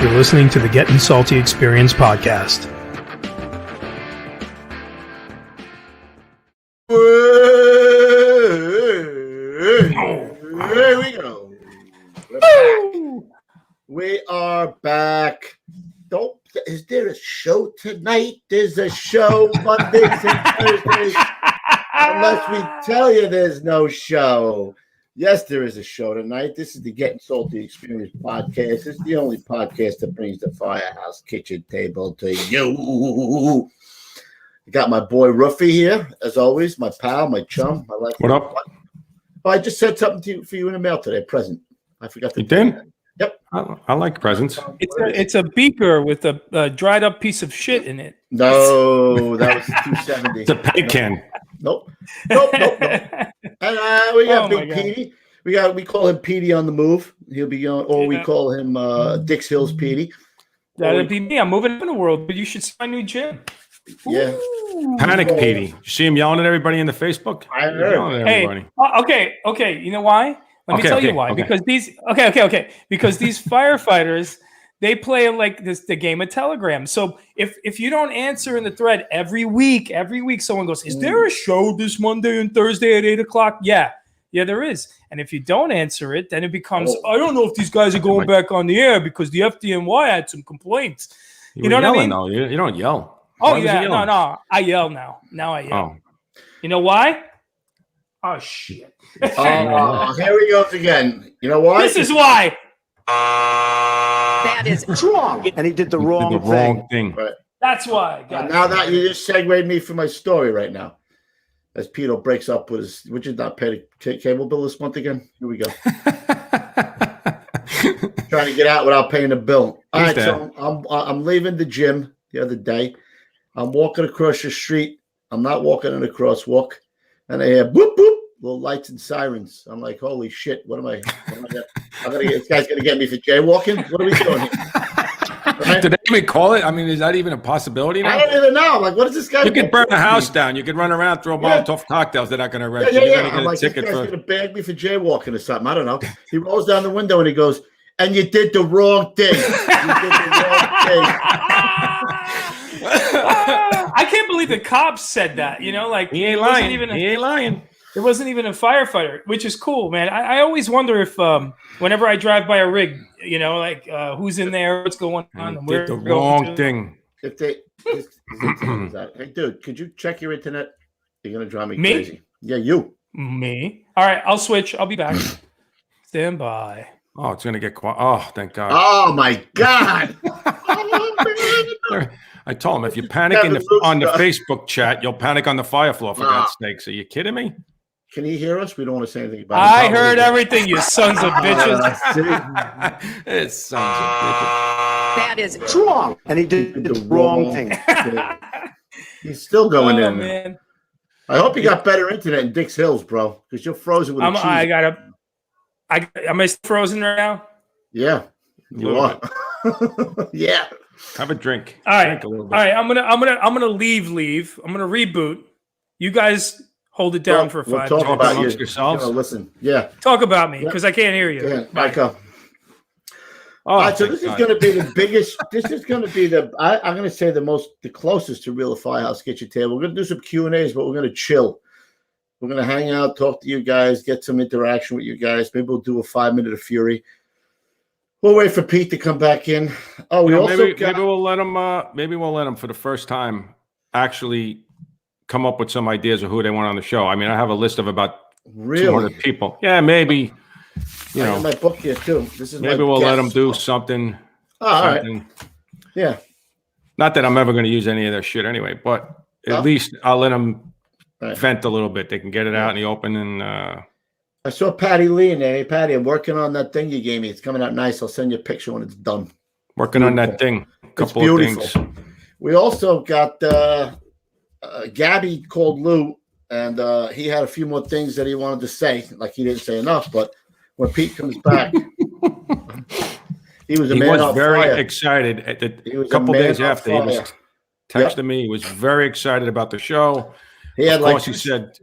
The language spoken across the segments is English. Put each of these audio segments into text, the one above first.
You're listening to the Gettin Salty Experience podcast. Here we go. We are back. Is there a show tonight? There's a show Mondays and Thursdays. Unless we tell you there's no show. Yes, there is a show tonight. This is the Gettin Salty Experience podcast. It's the only podcast that brings the firehouse kitchen table to you. I got my boy Ruffy here, as always, my pal, my chum. What up? Oh, I just said something for you in the mail today, a present. I forgot to You did? Yep. I like presents. It's a beaker with a dried up piece of shit in it. No, that was $270. It's a pig can. Nope. And we got Big Petey. We call him Petey on the move. He'll be on, or we call him Dix Hills Petey. That'd be me. I'm moving up in the world, but you should see my new gym. Yeah. Panic Petey. You see him yelling at everybody in the Facebook? I heard. Hey, okay. You know why? Let me tell you why. Okay. Because these because these firefighters, they play like the game of Telegram. So if you don't answer in the thread every week someone goes, "Is there a show this Monday and Thursday at 8:00?" Yeah, there is. And if you don't answer it, then it becomes, I don't know if these guys are going back on the air because the FDNY had some complaints. You know what I mean? Though. You don't yell. Oh, yeah. No. I yell now. Now I yell. Oh. You know why? Oh, shit. Here he goes again. You know why? This is why. That is wrong. And he did the wrong thing. Right. That's why. Now that you just segued me for my story right now. As Peter breaks up with his, would you not pay the cable bill this month again? Here we go. Trying to get out without paying the bill. All right, so I'm leaving the gym the other day. I'm walking across the street. I'm not walking in a crosswalk. And I hear boop, boop, little lights and sirens. I'm like, holy shit, what am I this guy's going to get me for jaywalking? What are we doing here? Right? Did they even call it? I mean, is that even a possibility now? I don't even know. Like, what is this guy? You could burn the house down. You could run around, throw Molotov cocktails. They're not going to arrest you. Yeah. I'm like, this guy's going to bag me for jaywalking or something. I don't know. He rolls down the window and he goes, and you did the wrong thing. I can't believe the cops said that. You know, like he ain't lying. He ain't lying. It wasn't even a firefighter, which is cool, man. I always wonder if whenever I drive by a rig, you know, like who's in there, what's going on, and where the wrong thing. If they, hey, dude, could you check your internet? You're gonna drive me crazy. Yeah, you. Me. All right, I'll switch. I'll be back. Stand by. Oh, it's gonna get quiet. Oh, thank God. Oh my God. I told him if you panic on the Facebook chat, you'll panic on the fire floor. For God's sakes, are you kidding me? Can he hear us? We don't want to say anything about it. I heard everything, you sons of bitches. It's sons of bitches. That is wrong. And he did the wrong thing. He's still going in there. Man. I hope you got better internet in Dix Hills, bro, because you're frozen with cheese. Am I frozen right now? Yeah, you are. Yeah. Have a drink. All right. Drink a little bit. All right. I'm gonna leave. I'm gonna reboot. You guys hold it down for 5 minutes. Talk about yourselves. Listen. Yeah. Talk about me because I can't hear you. Yeah. Michael. Oh, all right, so this is going to be the biggest. This is going to be I'm going to say the closest to real firehouse kitchen table. We're going to do some Q&As, but we're going to chill. We're going to hang out, talk to you guys, get some interaction with you guys. Maybe we'll do a 5 minute of fury. We'll wait for Pete to come back in. Oh, maybe we'll let him. Maybe we'll let him for the first time actually come up with some ideas of who they want on the show. I mean, I have a list of about 200 people. Yeah, maybe. You know, my book here too. This is maybe we'll let them do something. Oh, all right. Yeah. Not that I'm ever going to use any of their shit anyway, but at least I'll let them vent a little bit. They can get it out in the open. And I saw Patty Lee in there. Hey, Patty, I'm working on that thing you gave me. It's coming out nice. I'll send you a picture when it's done. Working on that thing. Couple of things. We also got Gabby called Lou, and he had a few more things that he wanted to say. Like he didn't say enough, but when Pete comes back, he was very excited. A couple days after, he was texting me. He was very excited about the show. He had, of course, he said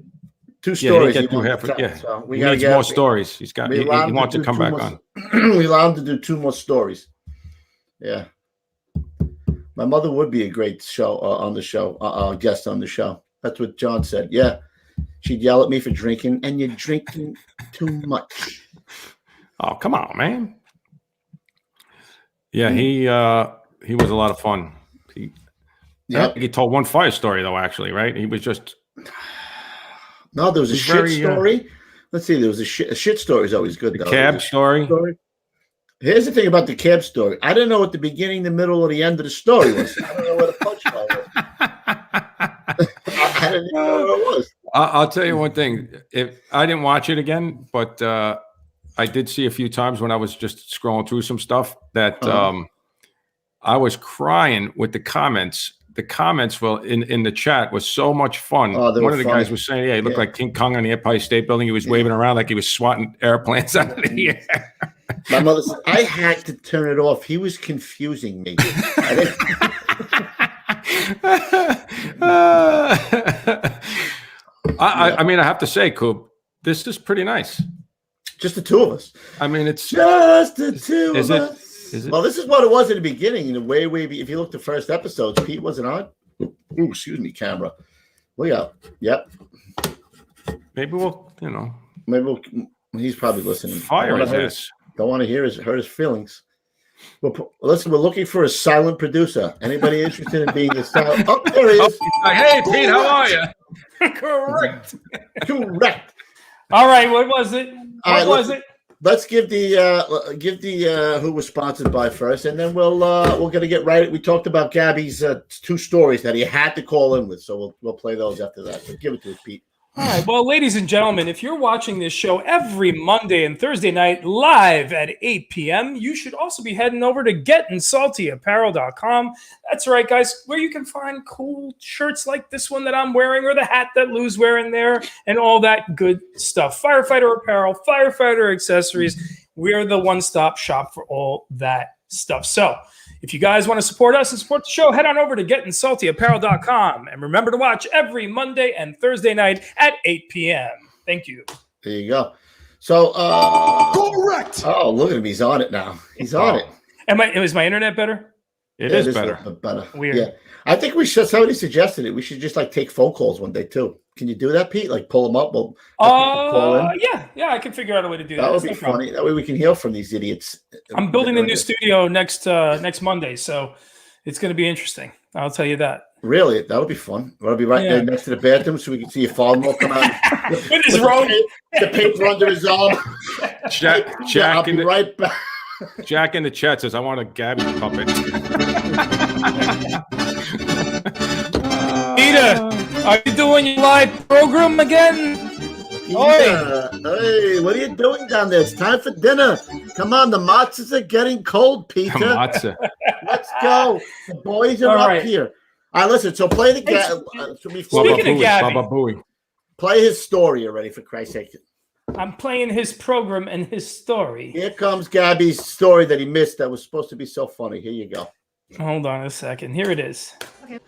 2 stories. He needs more stories. He wants to come back on. We allowed him to do 2 more stories. Yeah. My mother would be a great show on the show, guest on the show. That's what John said. Yeah. She'd yell at me for drinking, and you're drinking too much. Oh, come on, man. Yeah, he was a lot of fun. I think he told one fire story, though, actually, right? He was just... No, there was a shit story. Let's see. There was a shit story is always good, the though. Cab story. Here's the thing about the cab story. I didn't know what the beginning, the middle, or the end of the story was. I don't know where the punchline was. I didn't even know what it was. I'll tell you one thing. If I didn't watch it again, but I did see a few times when I was just scrolling through some stuff that I was crying with the comments. The comments in the chat was so much fun. One of the guys was saying, "Yeah, he looked like King Kong on the Empire State Building. He was waving around like he was swatting airplanes out of the air." My mother said, I had to turn it off. He was confusing me. I mean, I have to say, Coob, this is pretty nice. Just the two of us. I mean, it's just the two of us. Is it? Well, this is what it was in the beginning. In a way, if you look at the first episodes, Pete wasn't on. Ooh, excuse me, camera. Look out. Yep. Maybe we'll, he's probably listening. Fire his ass. Don't want to hurt his feelings. Well, listen, we're looking for a silent producer. Anybody interested in being a silent? Oh, there he is. Hey, Pete, how are you? Correct. Correct. All right, what was it? What was it? Let's give the who was sponsored by first, and then we're gonna get right. We talked about Gabby's two stories that he had to call in with, so we'll play those after that. So give it to us, Pete. All right. Well, ladies and gentlemen, if you're watching this show every Monday and Thursday night live at 8 p.m., you should also be heading over to gettinsaltyexperience.com. That's right, guys, where you can find cool shirts like this one that I'm wearing or the hat that Lou's wearing there and all that good stuff. Firefighter apparel, firefighter accessories. We're the one-stop shop for all that stuff. So if you guys want to support us and support the show, head on over to gettinsaltyapparel.com. And remember to watch every Monday and Thursday night at 8 p.m. Thank you. There you go. So, correct. Oh, look at him. He's on it now. He's on it. Is my internet better? It is better. Better. Weird. Yeah. I think we should. Somebody suggested it. We should just take phone calls one day too. Can you do that, Pete? Like pull them up. We'll call in. Yeah. I can figure out a way to do that. That would be funny. That way we can hear from these idiots. I'm building a new studio next Monday, so it's going to be interesting. I'll tell you that. Really, that would be fun. We'll be right there next to the bathroom, so we can see your father-in-law come out with his robe, the paper under his arm. I'll be right back. Jack in the chat says, "I want a Gabby puppet." Peter, are you doing your live program again? Yeah. Hey, what are you doing down there? It's time for dinner. Come on, the matzahs are getting cold, Peter. Matzah. Let's go. The boys are up here. All right, listen. So play the Speaking of Gabby, play his story already, for Christ's sake. I'm playing his program and his story. Here comes Gabby's story that he missed that was supposed to be so funny. Here you go. Hold on a second. Here it is. Okay.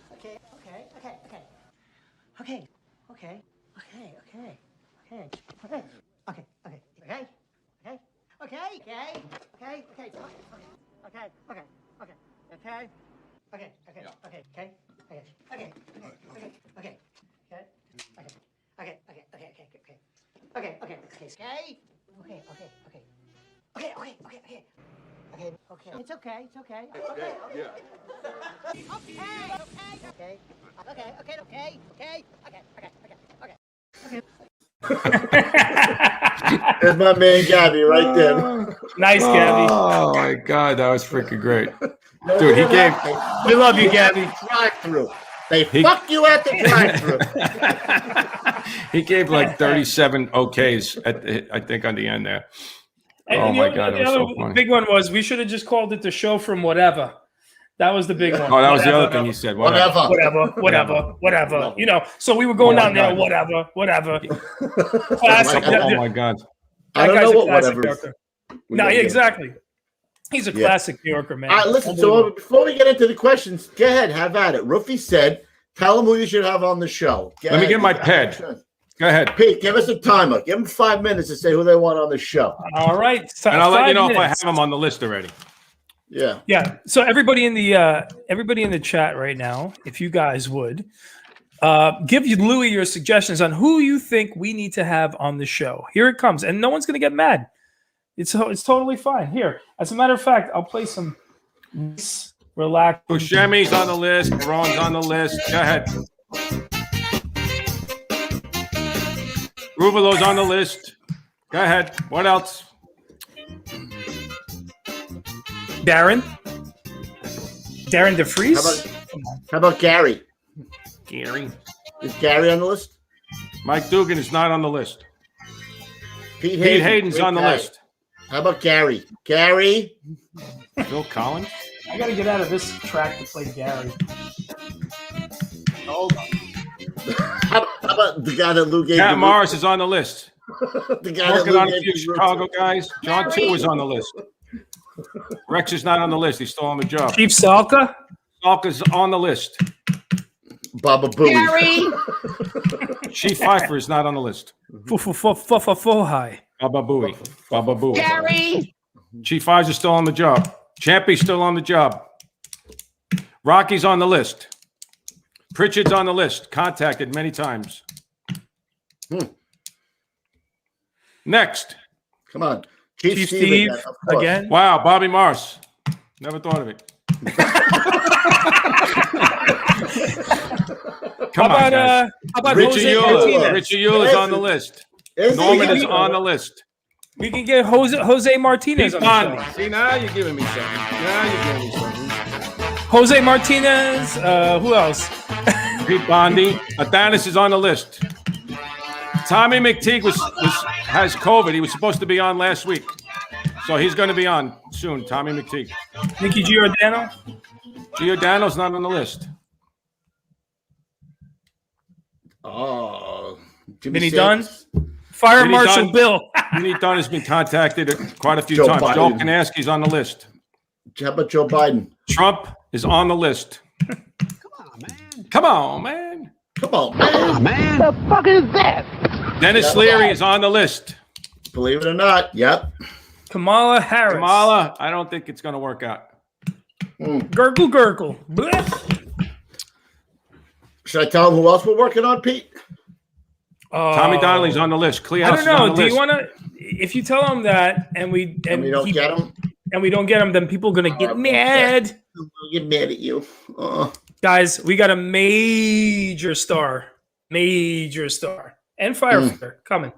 It's okay. There's my man Gabby right there. Nice, Gabby. Oh my God, that was freaking great, dude. He gave. We love you, Gabby. Drive-through. They fuck you at the drive-through. He gave like 37 okays I think on the end there. Oh my God, that was so funny. Big one was we should have just called it the show from whatever. That was the big one. Oh, that was the other thing he said. Whatever. So we were going down there. Whatever. Classic. Oh my God. I don't know what whatever is. No, exactly. He's a classic New Yorker, man. All right, listen. So before we get into the questions, go ahead, have at it. Rufy said, "Tell him who you should have on the show." Let me get my pad. Go ahead, Pete. Give us a timer. Give them 5 minutes to say who they want on the show. All right, and I'll let you know if I have them on the list already. Yeah. So everybody in the chat right now, if you guys would give Louis your suggestions on who you think we need to have on the show. Here it comes, and no one's going to get mad. It's totally fine. Here, as a matter of fact, I'll play some relax. Buscemi's on the list. Ron's on the list. Go ahead. Rubelo's on the list. Go ahead. What else? Darren DeFries. How about Gary? Gary. Is Gary on the list? Mike Dugan is not on the list. Pete Hayden's great on the guy. list. How about Gary? Gary? Phil Collins. I got to get out of this track to play Gary. Hold on. How about the guy that Lou gave? Cat Morris is on the list. The guy Working that on Lou a gave few the Chicago guys. John too is on the list. Rex is not on the list. He's still on the job. Chief Salka. Salka's on the list. Baba Booey. Gary. Chief Pfeiffer is not on the list. High. Baba Booey. Baba Booey. Gary. Chief Eyes is still on the job. Champy's still on the job. Rocky's on the list. Pritchard's on the list. Contacted many times. Next. Come on. Chief Steve again. Wow, Bobby Morse. Never thought of it. Come on, guys. How about Richard Jose Euler. Martinez? Richard Euler is on the list. Norman is on the list. We can get Jose Martinez Pete on the Bondi. show. See, now you're giving me something. Now you're giving me something. Jose Martinez. Who else? Pete Bondi. Athanas is on the list. Tommy McTeague has COVID. He was supposed to be on last week. So he's going to be on soon. Tommy McTeague. Nicky Giordano. Giordano's not on the list. Oh. Vinny Dunn. Fire Vinny Marshal Dunn. Bill. Vinny Dunn has been contacted quite a few Joe times. Biden. Joel Kanaski's on the list. How about Joe Biden? Trump is on the list. Come on, man. Come on, man. The fuck is that? Dennis Leary is on the list. Believe it or not. Yep. Kamala Harris. Kamala, I don't think it's going to work out. Gurgle. Blech. Should I tell him who else we're working on, Pete? Tommy Donnelly's on the list. Cleouse I don't is on know. the Do list. you want to? If you tell him that, and we And we don't get him? and we don't get him, then people are gonna get mad. I'll get mad at you. Guys, we got a major star, and firefighter coming.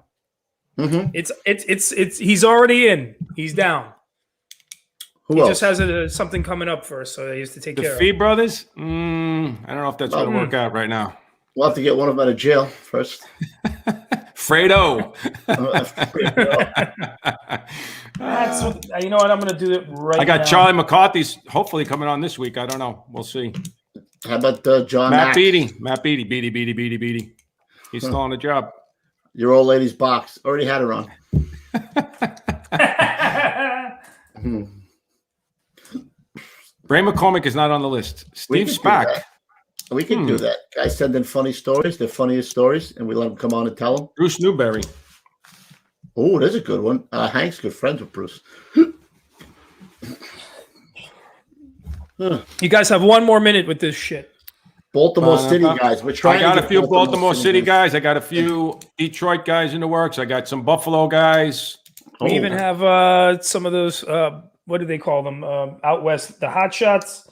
Mm-hmm. It's he's already in. He's down. Who He else? just has something coming up first, so he has to take The care Fee of. brothers? I don't know if that's going to work out right now. We'll have to get one of them out of jail first. Fredo. That's what, you know what? I'm gonna do it right. I got now. Charlie McCarthy's hopefully coming on this week. I don't know. We'll see. How about John Matt Mack? Beatty. Beatty. He's still on the job. Your old lady's box. Already had her on. Ray McCormick is not on the list. We Steve can do Spack. that. We can do that. Guys send in funny stories, the funniest stories, and we let them come on and tell them. Bruce Newberry. Oh, there's a good one. Hank's good friends with Bruce. You guys have one more minute with this shit. Baltimore City guys. We're trying. I got to a get few Baltimore City guys. guys. I got a few Detroit guys in the works. I got some Buffalo guys. We even have some of those. What do they call them? Out west, the hot shots.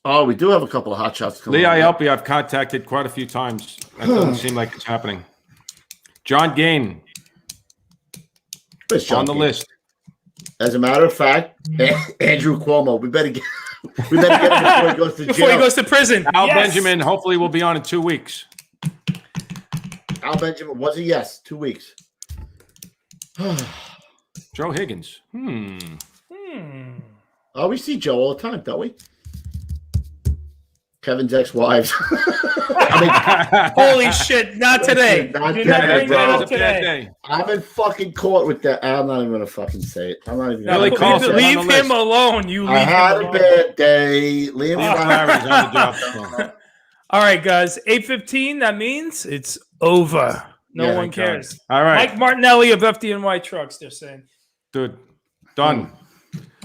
Oh, we do have a couple of hot shots coming. Lee on. Ielpi, I've contacted quite a few times. That doesn't seem like it's happening. John Gain Where's John on the King? list. As a matter of fact, Andrew Cuomo. We better get him before he goes to jail. Before he goes to prison. Al Yes. Benjamin hopefully will be on in 2 weeks. Al Benjamin was a yes. 2 weeks. Joe Higgins. Oh, we see Joe all the time, don't we? Kevin's ex-wives. Holy shit! Not today. Not You're today, not bringing bro. that That up was a bad today. day. I'm in fucking court with that. I'm not even gonna fucking say it. I'm not even. Billy Gonna Carlson on the Leave list. him alone. You I leave had him a alone. bad day. Liam Steve Barry's on the job. All right, guys. 8:15. That means it's over. No Yeah, one thank God. cares. All right, Mike Martinelli of FDNY Trucks. They're saying. dude. Done.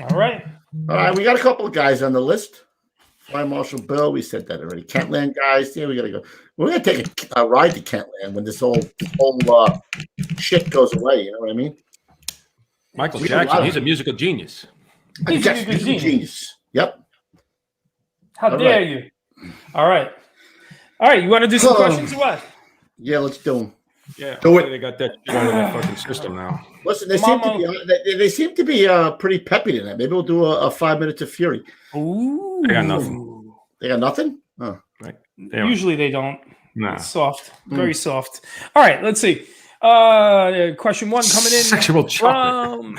All right. All right, we got a couple of guys on the list. Fire Marshal Bill, we said that already. Kentland guys, yeah, we got to go. We're going to take a ride to Kentland when this whole shit goes away. You know what I mean? Michael Jackson, he's a musical genius. He's a musical genius. Yep. How dare you? All right. You want to do some questions or what? Yeah, let's do them. Yeah, Do it. they got that shit out of that fucking system now. Listen, they seem to be pretty peppy tonight. Maybe we'll do a 5 minutes of fury. Ooh. They got nothing. They got nothing? Oh. Right. Usually they don't. Nah. Soft. Very soft. All right, let's see. Question 1 coming in. Sexual chocolate.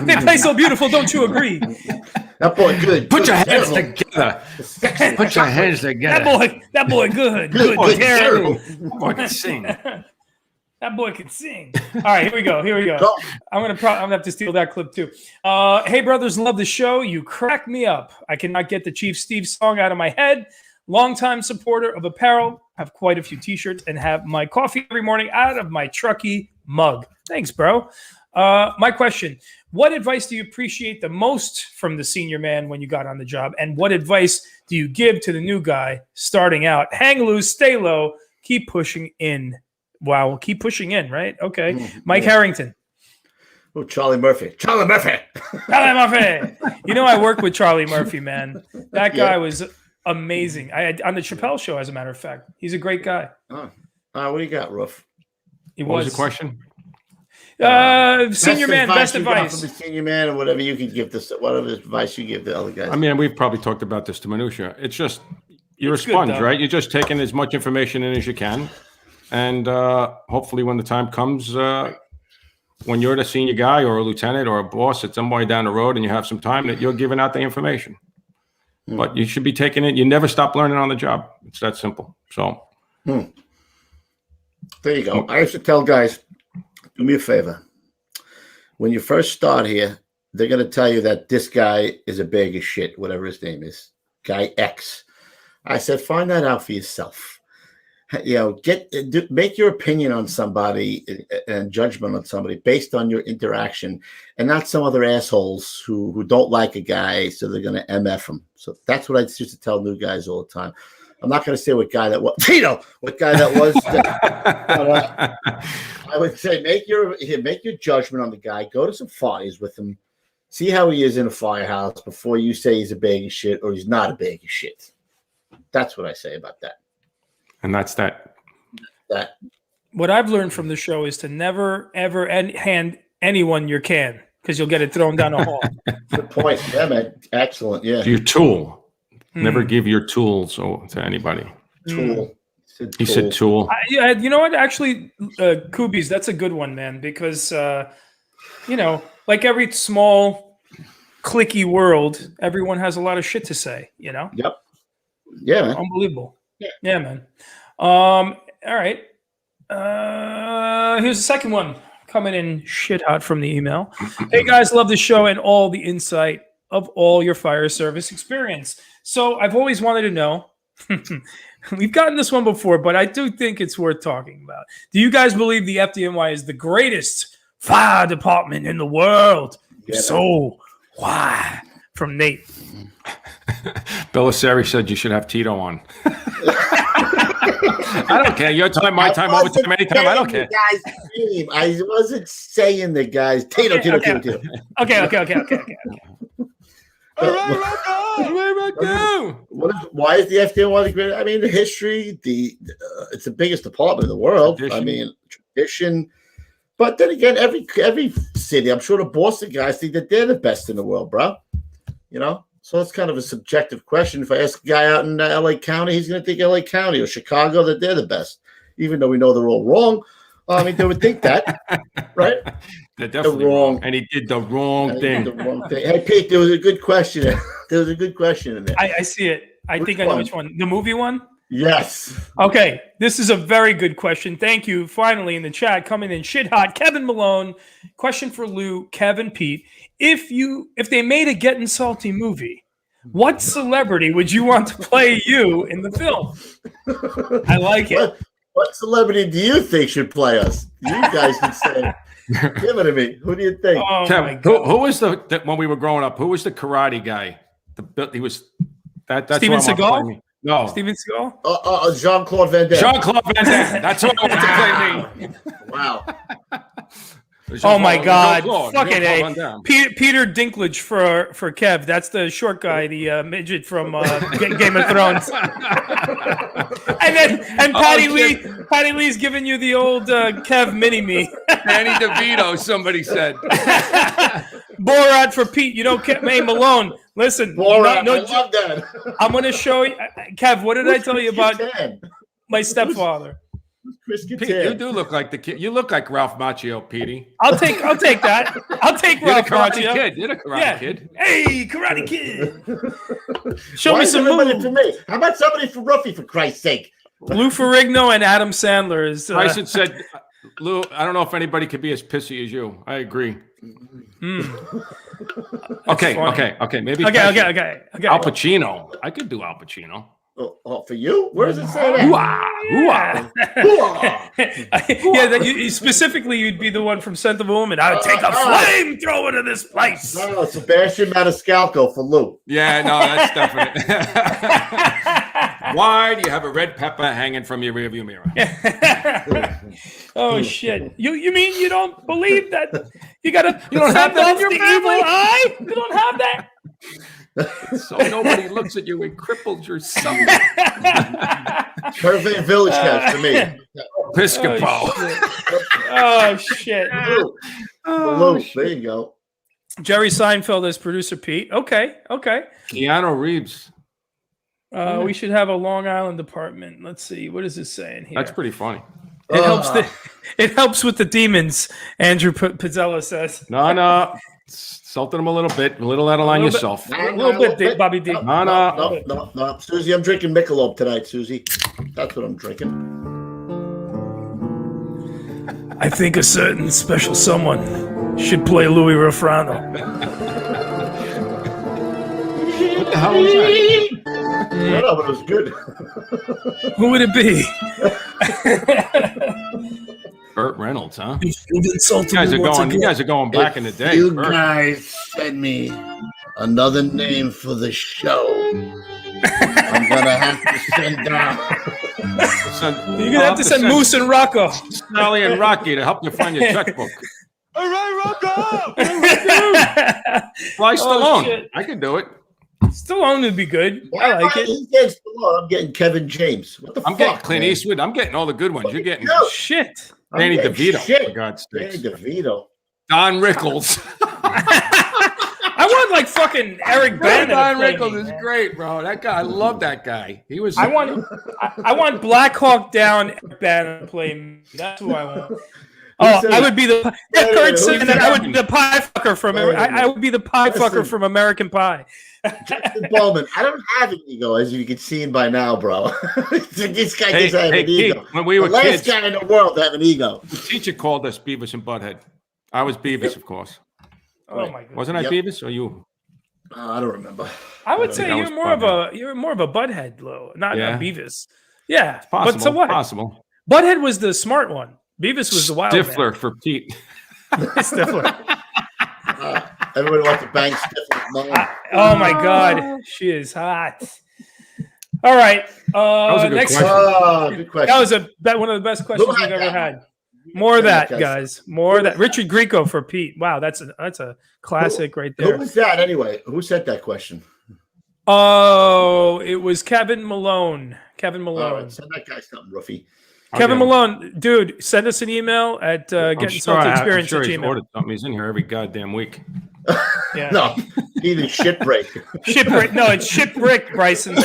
They play so beautiful, don't you agree? That boy good. Put good, your hands terrible. together. Put your hands together. That boy good. Good, Good, terrible. Boy can sing. That boy can sing. All right, here we go. Go. I'm gonna have to steal that clip too. Hey brothers, love the show. You crack me up. I cannot get the Chief Steve song out of my head. Longtime supporter of apparel. Have quite a few T-shirts and have my coffee every morning out of my Truckee mug. Thanks, bro. My question: what advice do you appreciate the most from the senior man when you got on the job, and what advice do you give to the new guy starting out? Hang loose, stay low, keep pushing in. Wow, keep pushing in, right? Okay. Mike Harrington. Oh, Charlie Murphy. Charlie Murphy. Charlie Murphy. You know, I worked with Charlie Murphy, man. That guy was amazing. I had on the Chappelle show, as a matter of fact. He's a great guy. What do you got, Ruff? What was the question? Senior man, best you got advice. from the senior man, or whatever you can give this, whatever advice you give the other guys. I mean, we've probably talked about this to minutia. It's just you're It's a good, sponge, though. right? You're just taking as much information in as you can, and hopefully, when the time comes, when you're the senior guy or a lieutenant or a boss at somebody down the road, and you have some time, that you're giving out the information. But you should be taking it. You never stop learning on the job. It's that simple. So there you go. I used to tell guys, do me a favor. When you first start here, they're going to tell you that this guy is a bag of shit, whatever his name is, guy X. I said, find that out for yourself. You know, make your opinion on somebody and judgment on somebody based on your interaction, and not some other assholes who don't like a guy, so they're going to MF him. So that's what I used to tell new guys all the time. I'm not going to say what guy that was. Tito, what guy that was. I would say make your judgment on the guy. Go to some fires with him. See how he is in a firehouse before you say he's a bag of shit or he's not a bag of shit. That's what I say about that. and that's that. What I've learned from the show is to never, ever hand anyone your can because you'll get it thrown down a hall. Good point. Yeah, man. Excellent. Yeah. Your tool. Never give your tools to anybody. Tool. He said tool. You know what? Actually, Coobs, that's a good one, man, because, like every small, cliquey world, everyone has a lot of shit to say, you know? Yep. Yeah, man. Unbelievable. Yeah, man. All right. Here's the second one coming in shit hot from the email. Hey, guys, love the show and all the insight of all your fire service experience. So I've always wanted to know, we've gotten this one before, but I do think it's worth talking about. Do you guys believe the FDNY is the greatest fire department in the world? Yeah. So why? From Nate. Belisari said you should have Tito on. I don't care. Your time, my time, overtime, anytime. I don't care. I wasn't saying the guys. Tito. Okay. Why is the FDNY the greatest? I mean, the history, it's the biggest department in the world. Tradition. I mean, tradition. But then again, every city, I'm sure the Boston guys think that they're the best in the world, bro. You know? So it's kind of a subjective question. If I ask a guy out in LA County, he's going to think LA County or Chicago that they're the best, even though we know they're all wrong. I mean, they would think that, right? They're definitely wrong. And he did the wrong thing. Hey, Pete, there was a good question. There was a good question in there. I see it. I think I know which one. The movie one? Yes. Okay. This is a very good question. Thank you. Finally, in the chat, coming in shit hot. Kevin Malone. Question for Lou, Kevin, Pete. If they made a Gettin' Salty movie, what celebrity would you want to play you in the film? I like it. What celebrity do you think should play us? You guys can say. Give it to me. Who do you think? Oh my Kev, God. who was when we were growing up? Who was the karate guy? He was that's Steven who I want to play Seagal? me. No, Steven Seagal? Jean-Claude Van Damme. Jean-Claude Van Damme. That's who I want to play me. Wow. Oh my God! Jean-Claude Fucking Van A. Damme. Peter Dinklage for Kev. That's the short guy, the midget from Game of Thrones. and Patty Lee's giving you the old Kev mini me. Danny DeVito. Somebody said. Borat for Pete. You know, May Malone. Listen, Borat, no, I love that. I'm going to show you, Kev. What did I tell you about my stepfather? Chris Pete, Kattan. you do look like the kid. You look like Ralph Macchio, Petey. I'll take that. I'll take You're the Ralph Karate Macchio. Kid. You're the Karate Kid. Hey, Karate Kid. Show Why me is some everybody moves. for me? How about somebody for Ruffy, for Christ's sake? Lou Ferrigno and Adam Sandler is. Tyson said, Lou, I don't know if anybody could be as pissy as you. I agree. Okay. Maybe. Okay. Al Pacino. I could do Al Pacino. Oh, for you? Where does it say that? Specifically, you'd be the one from Scent of a Woman. I would take a flamethrower to this place. No, Sebastian Maniscalco for Lou. Yeah, no, that's definite. Why do you have a red pepper hanging from your rearview mirror? Oh shit! You mean you don't believe that? You don't have that in your the family? evil eye? You don't have that? So nobody looks at you and cripples your son. Perfect Village Cats for me. Episcopal. Oh shit! Lou, there you go. Jerry Seinfeld as producer Pete. Okay. Keanu Reeves. We should have a Long Island department. Let's see. What is this saying here? That's pretty funny. It helps with the demons. Andrew Pizzella says. No. Salted them a little bit. A little out of line yourself. A little bit, Bobby D. No. Susie, I'm drinking Michelob tonight, Susie. That's what I'm drinking. I think a certain special someone should play Louis Rafrano. What the hell was that? I don't know, but it was good. Who would it be? Burt Reynolds, huh? You insulted You me once guys again. are going back in the day. You Burt. guys send me another name for the show, I'm gonna have to send down. You're gonna have to send Moose and Rocco. Snally and Rocky to help you find your checkbook. All right, Rocco. Fly Stallone. Shit. I can do it. Stallone would be good. I like it. He's getting Stallone. I'm getting Kevin James. What the I'm fuck? getting Clint man? Eastwood. I'm getting all the good ones. You're getting No. Shit. I'm Danny getting DeVito, shit. for God's Danny sakes. DeVito. Don Rickles. I want like fucking Eric Bana. Don to play Rickles me, is man. great, bro. That guy, I love that guy. He was. I want Black Hawk Down Eric Bana to play me. That's who I want. Oh, said I it? would be the Kurt saying that I would be the pie fucker from Wait a minute. I would be the pie Listen. fucker from American Pie. Justin Bowman. I don't have an ego, as you can see by now, bro. This guy doesn't have an ego. When we were the last kids, guy in the world to have an ego. the teacher called us Beavis and Butthead. I was Beavis, of course. Oh my god. Wasn't I Yep. Beavis or you? I don't remember. I would say I you're was more of a Butthead, Lou, not Yeah. Beavis. Yeah, Possible. but so what? Possible. Butthead was the smart one. Beavis was the wild Stifler for Pete. man. Stifler. Everybody wants to bang Stifler's mom. Oh my god, she is hot. All right. was a good Next. question. Oh, good question. That was one of the best questions Who we've had ever that? had. More of that, Okay. guys. More of that. Richard Grieco for Pete. Wow, that's a classic right Who there. was that anyway? Who sent that question? Oh, it was Kevin Malone. Kevin All Malone. right, send that guy something, Ruffy. Kevin Okay. Malone, dude, send us an email at gettinsaltyexperience I'm sure at he's Gmail. ordered something. He's in here every goddamn week. Yeah. No, he did shit break. Shipwreck. No, it's shipwreck, Bryson.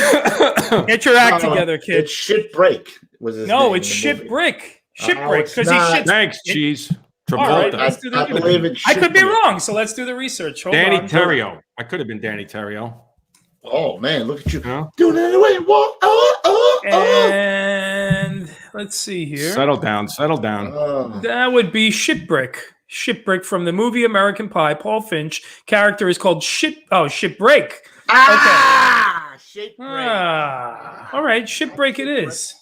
Get your act together, kid. It's shit break. Was his No, name it's in the movie. shipwreck. Shipwreck. it's Because he not. shits. Thanks, Cheese. All right, Travolta. let's do the I believe it. I could be shipwreck. wrong, so let's do the research. Hold Danny on. Terrio. I could have been Danny Terrio. Oh man, look at you Yeah. doing it anyway. Whoa, And let's see here. Settle down. Settle down. That would be Shipwreck. Shipwreck from the movie American Pie. Paul Finch. Character is called Shipwreck. Shit break. All right, Shipwreck it is.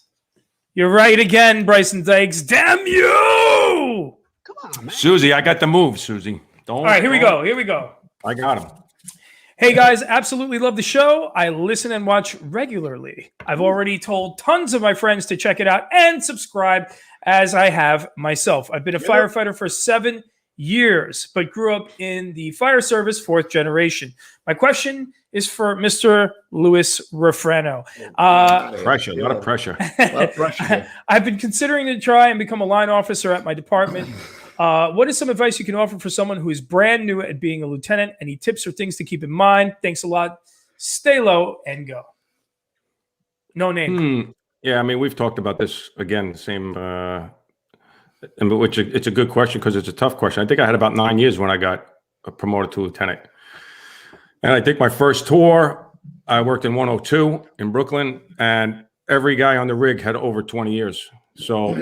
You're right again, Bryson Dykes. Damn you! Susie, I got the move, Susie. Don't. All right, here we go. Here we go. I got him. Hey guys, absolutely love the show. I listen and watch regularly. I've already told tons of my friends to check it out and subscribe, as I have myself. I've been a firefighter for 7 years, but grew up in the fire service, 4th generation. My question is for Mr. Louis Refrano. Pressure, a lot of pressure. I've been considering to try and become a line officer at my department. What is some advice you can offer for someone who is brand new at being a lieutenant? Any tips or things to keep in mind? Thanks a lot. Stay low and go. No name. Yeah, I mean, we've talked about this again, same, which it's a good question because it's a tough question. I think I had about 9 years when I got promoted to lieutenant. And I think my first tour, I worked in 102 in Brooklyn, and every guy on the rig had over 20 years. So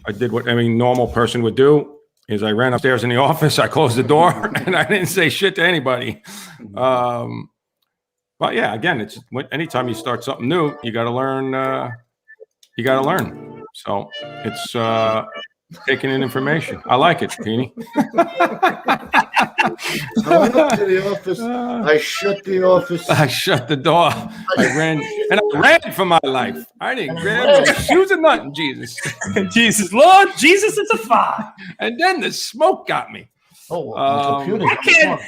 I did what any normal person would do. Is I ran upstairs in the office, I closed the door, and I didn't say shit to anybody. But yeah, again, it's anytime you start something new, you got to learn. So it's taking in information. I like it, Peony. I went up to the office. I shut the office. I shut the door. I ran for my life. I didn't grab no shoes or nothing, Jesus. Jesus, Lord, Jesus, it's a fire. And then the smoke got me. Oh, computer. I can't.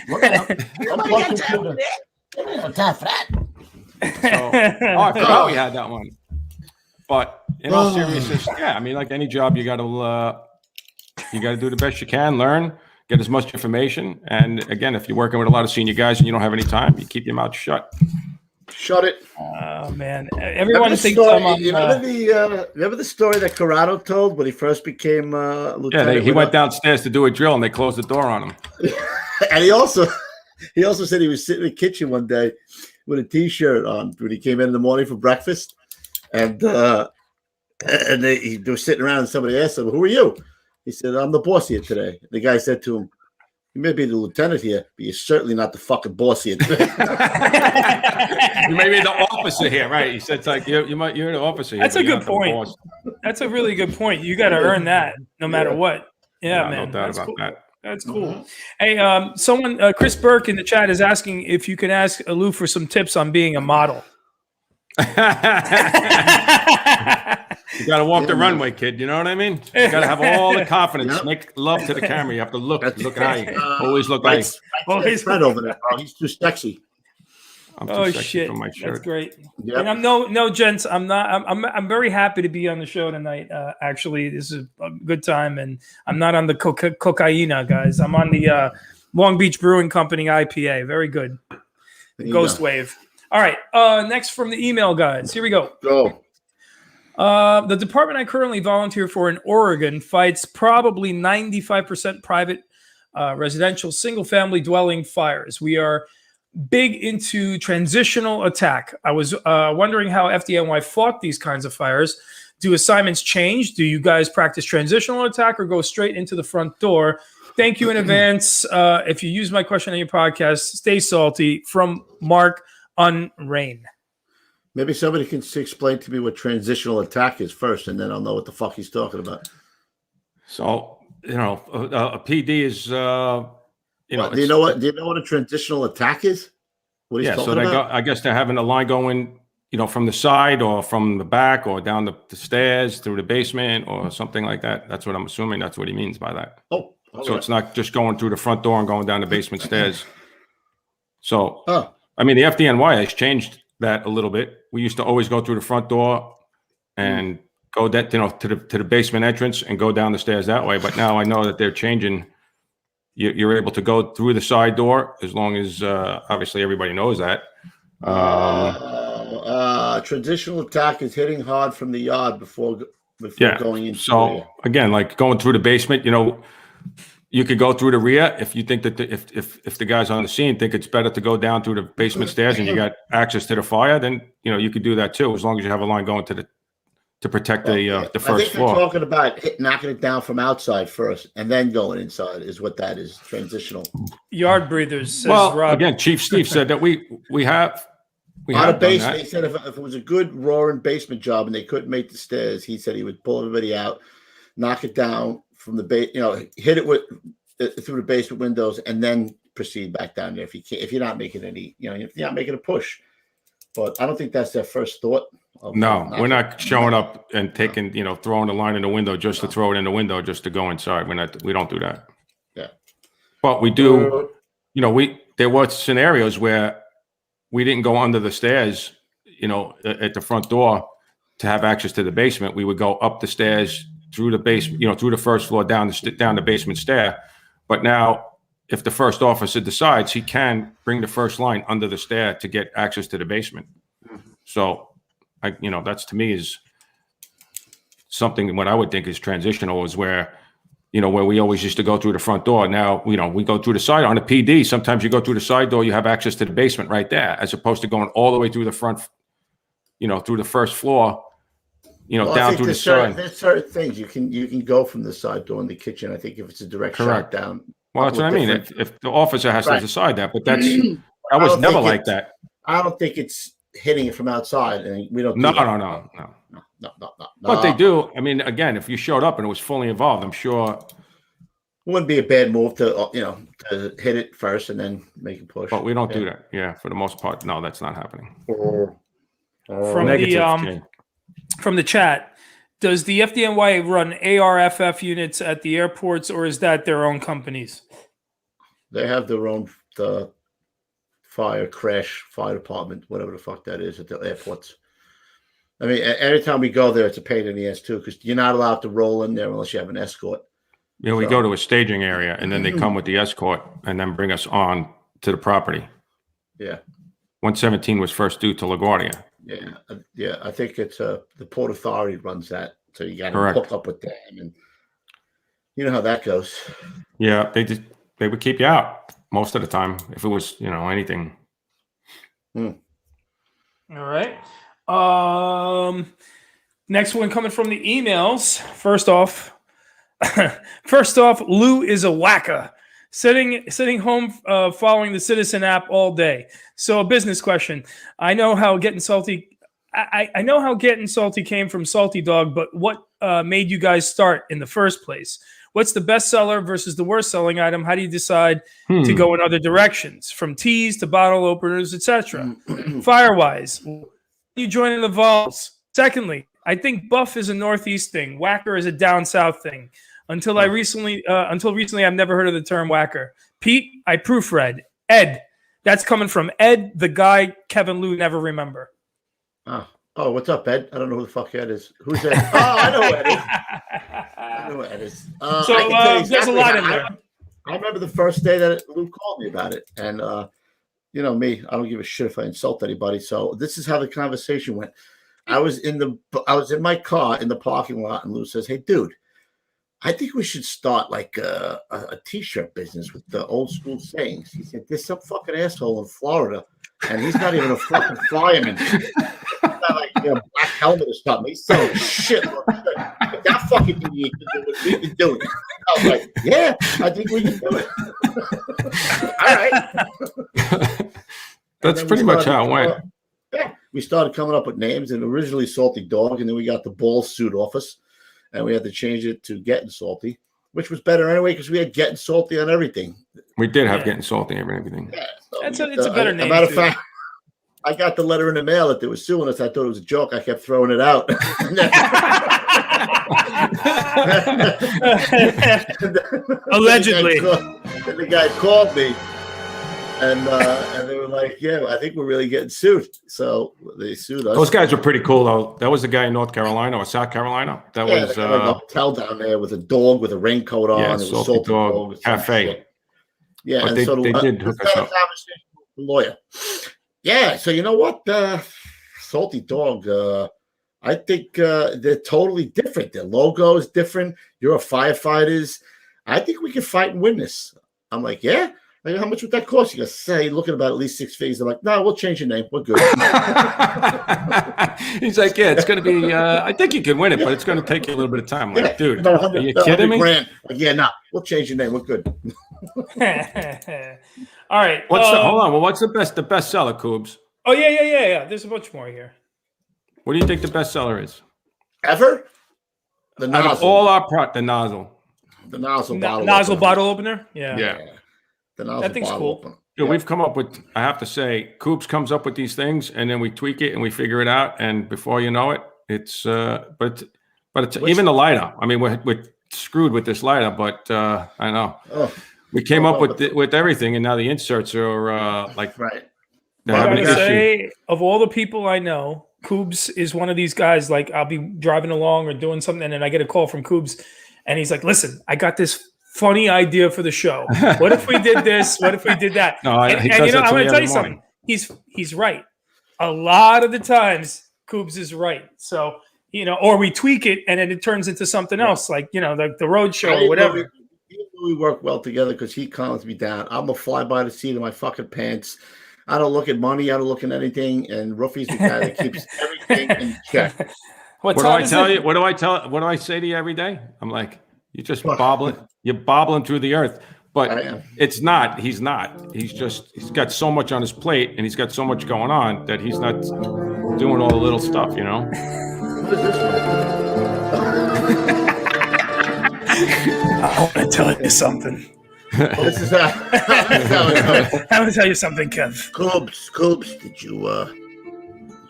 I forgot we had that one. But in all seriousness, yeah, I mean, like any job, you got to do the best you can, learn, get as much information. And again, if you're working with a lot of senior guys and you don't have any time, you keep your mouth shut. Shut it. Oh man, everyone thinks I'm on. Remember the story that Corrado told when he first became lieutenant? Yeah, he went downstairs to do a drill and they closed the door on him. And he also said he was sitting in the kitchen one day with a T-shirt on when he came in the morning for breakfast, and they were sitting around and somebody asked him, "Who are you?" He said, "I'm the boss here today." The guy said to him, "You may be the lieutenant here, but you're certainly not the fucking boss here today." You may be the officer here, right? He said, "It's like you're the officer here." That's a good point. That's a really good point. You got to earn that no matter what. Yeah, man. No doubt That's about cool. that. That's cool. Hey, someone, Chris Burke in the chat is asking if you can ask Lou for some tips on being a model. You got to walk the runway, kid. You know what I mean? You got to have all the confidence. Make love to the camera. You have to look high. Always look high. Always Fred over there, bro. He's too sexy. I'm too sexy for my shirt. That's great. Yep. And I'm no gents. I'm very happy to be on the show tonight. Actually, this is a good time, and I'm not on the cocaina, guys. I'm on the Long Beach Brewing Company IPA. Very good. Ghost Wave. All right. Next from the email, guys. Here we go. Go. The department I currently volunteer for in Oregon fights probably 95% private residential single-family dwelling fires. We are big into transitional attack. I was wondering how FDNY fought these kinds of fires. Do assignments change? Do you guys practice transitional attack or go straight into the front door? Thank you in advance. If you use my question on your podcast, stay salty. From Mark Unrain. Maybe somebody can explain to me what transitional attack is first, and then I'll know what the fuck he's talking about. So, a PD is, do you know what a transitional attack is? What he's talking about? I guess they're having a line going, from the side or from the back or down the stairs through the basement or something like that. That's what I'm assuming. That's what he means by that. Oh, so it's not just going through the front door and going down the basement stairs. So, I mean, the FDNY has changed that a little bit. We used to always go through the front door and go to the basement entrance and go down the stairs that way. But now I know that they're changing. You're able to go through the side door as long as obviously everybody knows that. Transitional attack is hitting hard from the yard before going into. So again, like going through the basement, you could go through the rear if you think that if the guys on the scene think it's better to go down through the basement stairs and you got access to the fire, then you could do that too, as long as you have a line going to protect the first I think floor. You're talking about knocking it down from outside first and then going inside is what that is. Transitional yard breathers. Says well, Rob. Again, Chief Steve said that we have a basement. He said if it was a good roaring basement job and they couldn't make the stairs, he said he would pull everybody out, knock it down from the base, hit it with through the basement windows, and then proceed back down there if you can't, if you're not making any, if you're not making a push. But I don't think that's their first thought. No, we're not showing up and taking, throwing the line in the window just to throw it in the window just to go inside. We don't do that. Yeah. But we do, there were scenarios where we didn't go under the stairs, at the front door to have access to the basement. We would go up the stairs through the basement, through the first floor down the basement stair. But now, if the first officer decides, he can bring the first line under the stair to get access to the basement. So, that's to me is something. What I would think is transitional is where, where we always used to go through the front door. Now, we go through the side on a PD. Sometimes you go through the side door, you have access to the basement right there, as opposed to going all the way through the front, through the first floor, down through the side. There's certain things you can go from the side door in the kitchen. I think if it's a direct shot down. Well, that's what I mean. If the officer has to decide that, but that was never like that. I don't think it's hitting it from outside, and we don't. No. But they do. I mean, again, if you showed up and it was fully involved, I'm sure it wouldn't be a bad move to to hit it first and then make a push. But we don't do that. Yeah, for the most part, no, that's not happening. From the chat. Does the FDNY run ARFF units at the airports, or is that their own companies? They have their own fire department, whatever the fuck that is at the airports. I mean, every time we go there, it's a pain in the ass too, because you're not allowed to roll in there unless you have an escort. Yeah, we go to a staging area, and then they come with the escort, and then bring us on to the property. Yeah. 117 was first due to LaGuardia. Yeah. I think it's the Port Authority runs that, so you got to hook up with them, and you know how that goes. Yeah, they would keep you out most of the time if it was anything. All right. Next one coming from the emails. First off, Lou is a whacker. Sitting home following the Citizen app all day. So a business question. I know how Gettin' Salty. I know how Gettin' Salty came from Salty Dog, but what made you guys start in the first place? What's the best seller versus the worst selling item? How do you decide to go in other directions, from teas to bottle openers, etc.? Firewise, you joining the Vols? Secondly, I think buff is a Northeast thing. Whacker is a down South thing. Until recently, I've never heard of the term whacker. Pete, I proofread. Ed, that's coming from Ed, the guy Kevin Lou never remember. Oh, what's up, Ed? I don't know who the fuck Ed is. Who's Ed? I know who Ed is. I know who Ed is. So there's a lot in there. I remember the first day that Lou called me about it, and me, I don't give a shit if I insult anybody. So this is how the conversation went. I was in my car in the parking lot, and Lou says, "Hey, dude, I think we should start like a T-shirt business with the old school sayings." He said, "There's some fucking asshole in Florida, and he's not even a fucking fireman. He's not like a black helmet or something. He's selling shit. If that fucking idiot can do it, we can do it." I was like, "Yeah, I think we can do it." All right. That's pretty much how it went. We started coming up with names, and originally Salty Dog, and then we got the Ball Suit Office. And we had to change it to Gettin' Salty, which was better anyway because we had Gettin' Salty on everything. We did have Gettin' Salty and everything. Yeah, so it's a better name. As a matter of fact, I got the letter in the mail that they were suing us. I thought it was a joke. I kept throwing it out. Allegedly. Then the guy called me, and they were like, "Yeah, I think we're really getting sued." So they sued us. Those guys were pretty cool, though. That was the guy in North Carolina or South Carolina. That was like a hotel down there with a dog with a raincoat on. Yeah, it was Salty Dog Cafe. Yeah, but and they so did hook us up. The lawyer. Yeah, so you know what, Salty Dog. I think they're totally different. Their logo is different. You're a firefighters. I think we can fight and win this. I'm like, yeah. Like, how much would that cost? You goes, say, looking about at least 6 figures. They're like, no, we'll change your name. We're good. He's like, yeah, it's going to be, I think you can win it, but it's going to take you a little bit of time. I'm like, dude, are you kidding me? Like, yeah, no, we'll change your name. We're good. All right. Hold on. Well, what's the best seller, Coobs? Oh, yeah. There's a bunch more here. What do you think the best seller is? Ever? The nozzle. Out of all our the nozzle. The nozzle bottle opener. Yeah. The nozzle That thing's bottle cool. opener. Yeah, we've come up with, I have to say, Coobs comes up with these things and then we tweak it and we figure it out. And before you know it, it's, but it's even the lighter. I mean, we're screwed with this lighter, but I know. We came up with everything and now the inserts are like, right. they're having an issue. Of all the people I know, Coobs is one of these guys, like I'll be driving along or doing something and then I get a call from Coobs and he's like, listen, I got this funny idea for the show. What if we did this? What if we did that? No, and you know, I'm going to tell you something. He's right. A lot of the times, Coobs is right. So, you know, or we tweak it and then it turns into something else, like, you know, the road show or whatever. We work well together because he calms me down. I'm a fly by the seat of my fucking pants. I don't look at money. I don't look at anything. And Ruffy's the guy that keeps everything in check. What do I tell you? What do I say to you every day? I'm like, you're just you're bobbling through the earth. But it's not. He's not. He's got so much on his plate and he's got so much going on that he's not doing all the little stuff, you know? What is this one? I want to tell you something. This is how it goes. I want to tell you something, Kev. Coobs, did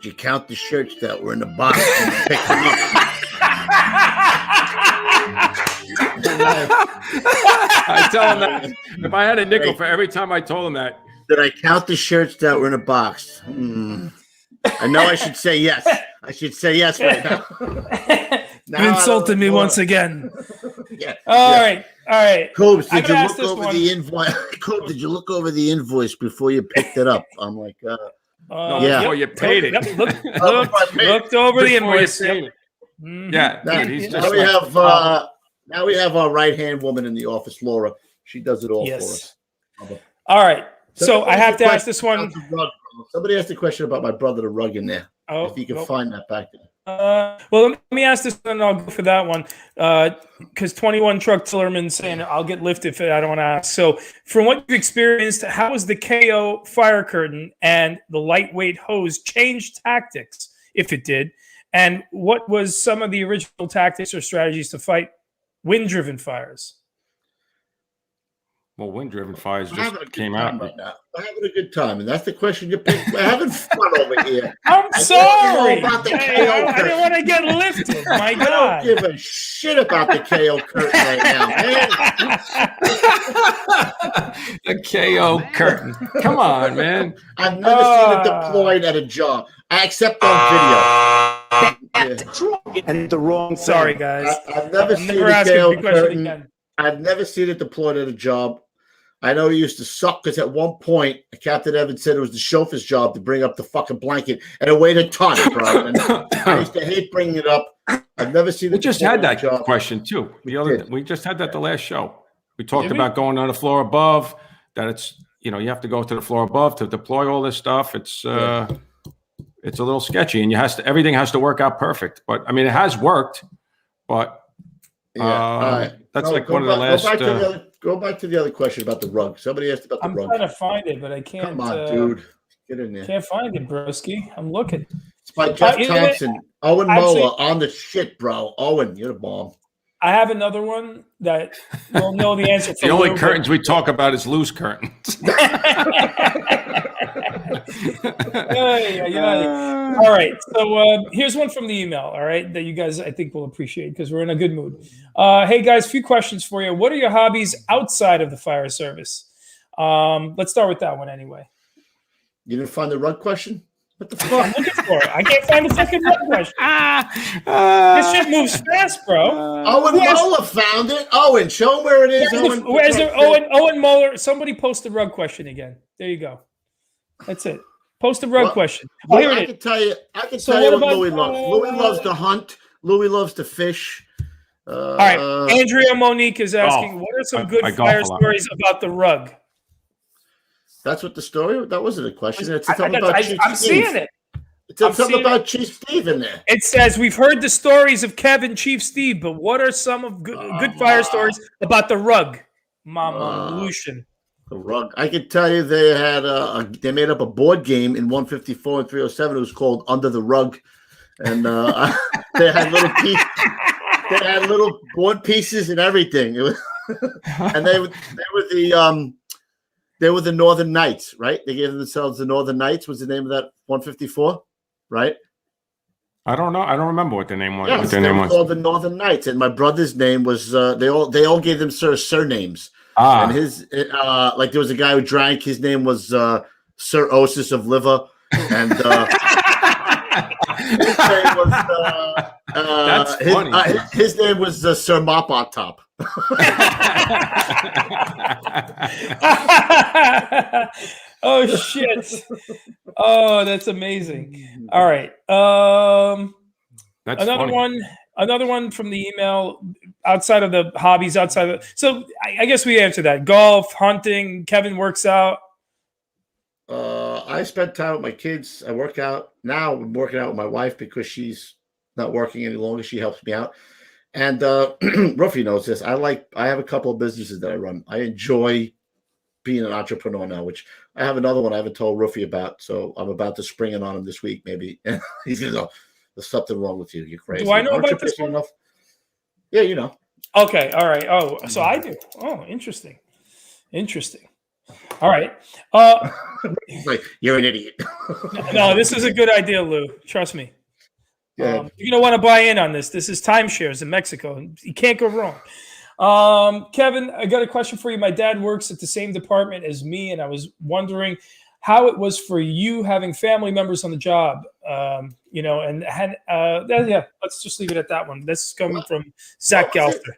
you count the shirts that were in the box and you picked them up? I tell him that if I had a nickel for every time I told him that. Did I count the shirts that were in a box? I know I should say yes. I should say yes right now. You insulted me once again. Yeah. All right. Coobs, did you look over the invoice? Coobs, did you look over the invoice before you picked it up? I'm like, before you paid it. Looked over the invoice. Yeah. Dude, now we have our right-hand woman in the office, Laura. She does it all for us. All right. So I have to ask this one. Somebody asked a question about my brother, the rug in there. Oh, if you can find that back there. Well, let me ask this one, and I'll go for that one. Because 21 Truck Tillerman saying I'll get lifted if I don't want to ask. So, from what you've experienced, how has the KO fire curtain and the lightweight hose changed tactics, if it did? And what was some of the original tactics or strategies to fight wind-driven fires? Well, wind-driven fires just came out right now. I'm having a good time, and that's the question you picked. We're having fun over here. I'm sorry. I didn't want to get lifted. My God. I don't give a shit about the KO curtain right now, man. The KO curtain. Come on, man. I've never seen it deployed at a job, except on video. And the wrong. Sorry, guys. I've never seen the KO curtain. I've never seen it deployed at a job. I know he used to suck because at one point, Captain Evans said it was the chauffeur's job to bring up the fucking blanket, and it weighed a ton, bro. And I used to hate bringing it up. I've never seen it. We just had that question too. We just had that the last show. We talked about going on the floor above. That it's you have to go to the floor above to deploy all this stuff. It's a little sketchy, and everything has to work out perfect. But I mean, it has worked. But that's one of the last. Go back to the other question about the rug. Somebody asked about the rug. I'm trying to find it, but I can't. Come on, dude. Get in there. Can't find it, broski. I'm looking. It's by Jeff Thompson. Owen Mola on the shit, bro. Owen, you're the bomb. I have another one that you'll know the answer for. The only curtains we talk about is loose curtains. All right. So here's one from the email, all right, that you guys I think will appreciate because we're in a good mood. Hey, guys, a few questions for you. What are your hobbies outside of the fire service? Let's start with that one anyway. You didn't find the rug question? What the fuck? I'm looking for it. I can't find the fucking rug question. This shit moves fast, bro. Owen Mola found it. Owen, show him where it is. Where's Owen Mola? Somebody post the rug question again. There you go. That's it. Post the rug question. Well, I can tell you what Louis loves. Louis loves to hunt. Louis loves to fish. All right. Andrea Monique is asking, what are some good fire stories about the rug? That's what the story. That wasn't a question. It's something about Chief I'm Steve. seeing it. It said something about Chief Steve in there. It says we've heard the stories of Kevin, Chief Steve, but what are some of good fire stories about the rug, Mama Lucian? The rug. I could tell you they had they made up a board game in 154 and 307. It was called Under the Rug, and they had little They had little board pieces and everything. It was, and they were the Northern Knights, right? They gave themselves the Northern Knights. Was the name of that 154, right? I don't know. I don't remember what the name was. Yes, what their they name were was. called the Northern Knights, and my brother's name was. They all gave them surnames. Ah, And his like there was a guy who drank. His name was Sir Osis of Liver, and his name was That's funny. his name was Sir Mop on Top. Oh shit! Oh, that's amazing. All right. That's Another funny. another one from the email. Outside of the hobbies, outside of so I guess we answered that. Golf, hunting. Kevin works out. I spend time with my kids. I work out now. I'm working out with my wife because she's not working any longer. She helps me out. And Ruffy knows this. I have a couple of businesses that I run. I enjoy being an entrepreneur now, which I have another one I haven't told Ruffy about. So I'm about to spring it on him this week, maybe. He's gonna go, there's something wrong with you. You're crazy. Do I know Aren't about you this busy one? enough? Yeah, you know. Okay, all right. Oh, so I do. Oh, interesting. Interesting. All right. He's like, you're an idiot. No, this is a good idea, Lou. Trust me. Yeah. You're gonna want to buy in on this. This is timeshares in Mexico. You can't go wrong. Kevin, I got a question for you. My dad works at the same department as me, and I was wondering how it was for you having family members on the job. Yeah, let's just leave it at that one. This is coming from Zach Galster.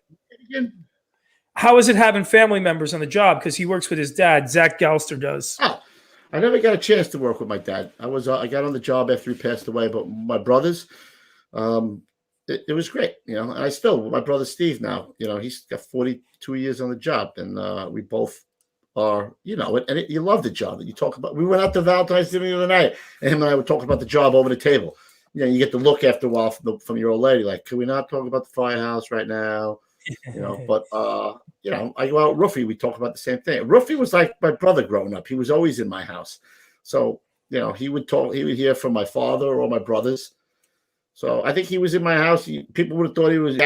How is it having family members on the job? Because he works with his dad. Zach Galster does. Oh, I never got a chance to work with my dad. I got on the job after he passed away, but my brothers, it was great, and I still, my brother Steve now, he's got 42 years on the job, and we both are, and you love the job that you talk about. We went out to Valentine's Dinner the other night, and him and I were talking about the job over the table. You get the look after a while from your old lady, like, can we not talk about the firehouse right now? But I go out with Ruffy, we talk about the same thing. Ruffy was like my brother growing up. He was always in my house. So, he would hear from my father or my brothers. So I think he was in my house. People would have thought he was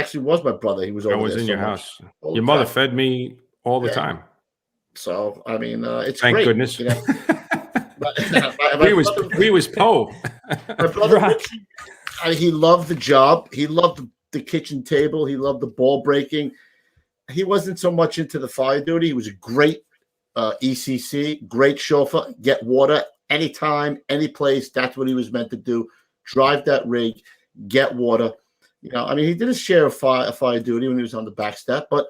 my brother. He was over I was there in so your much, house. all the Your mother time. fed me all the time. So, I mean, it's Thank great. goodness. My We was Poe. My brother, Richie, he loved the job. He loved the kitchen table. He loved the ball breaking. He wasn't so much into the fire duty. He was a great ECC, great chauffeur. Get water anytime, any place. That's what he was meant to do. Drive that rig, get water. He did his share of fire duty when he was on the back step. But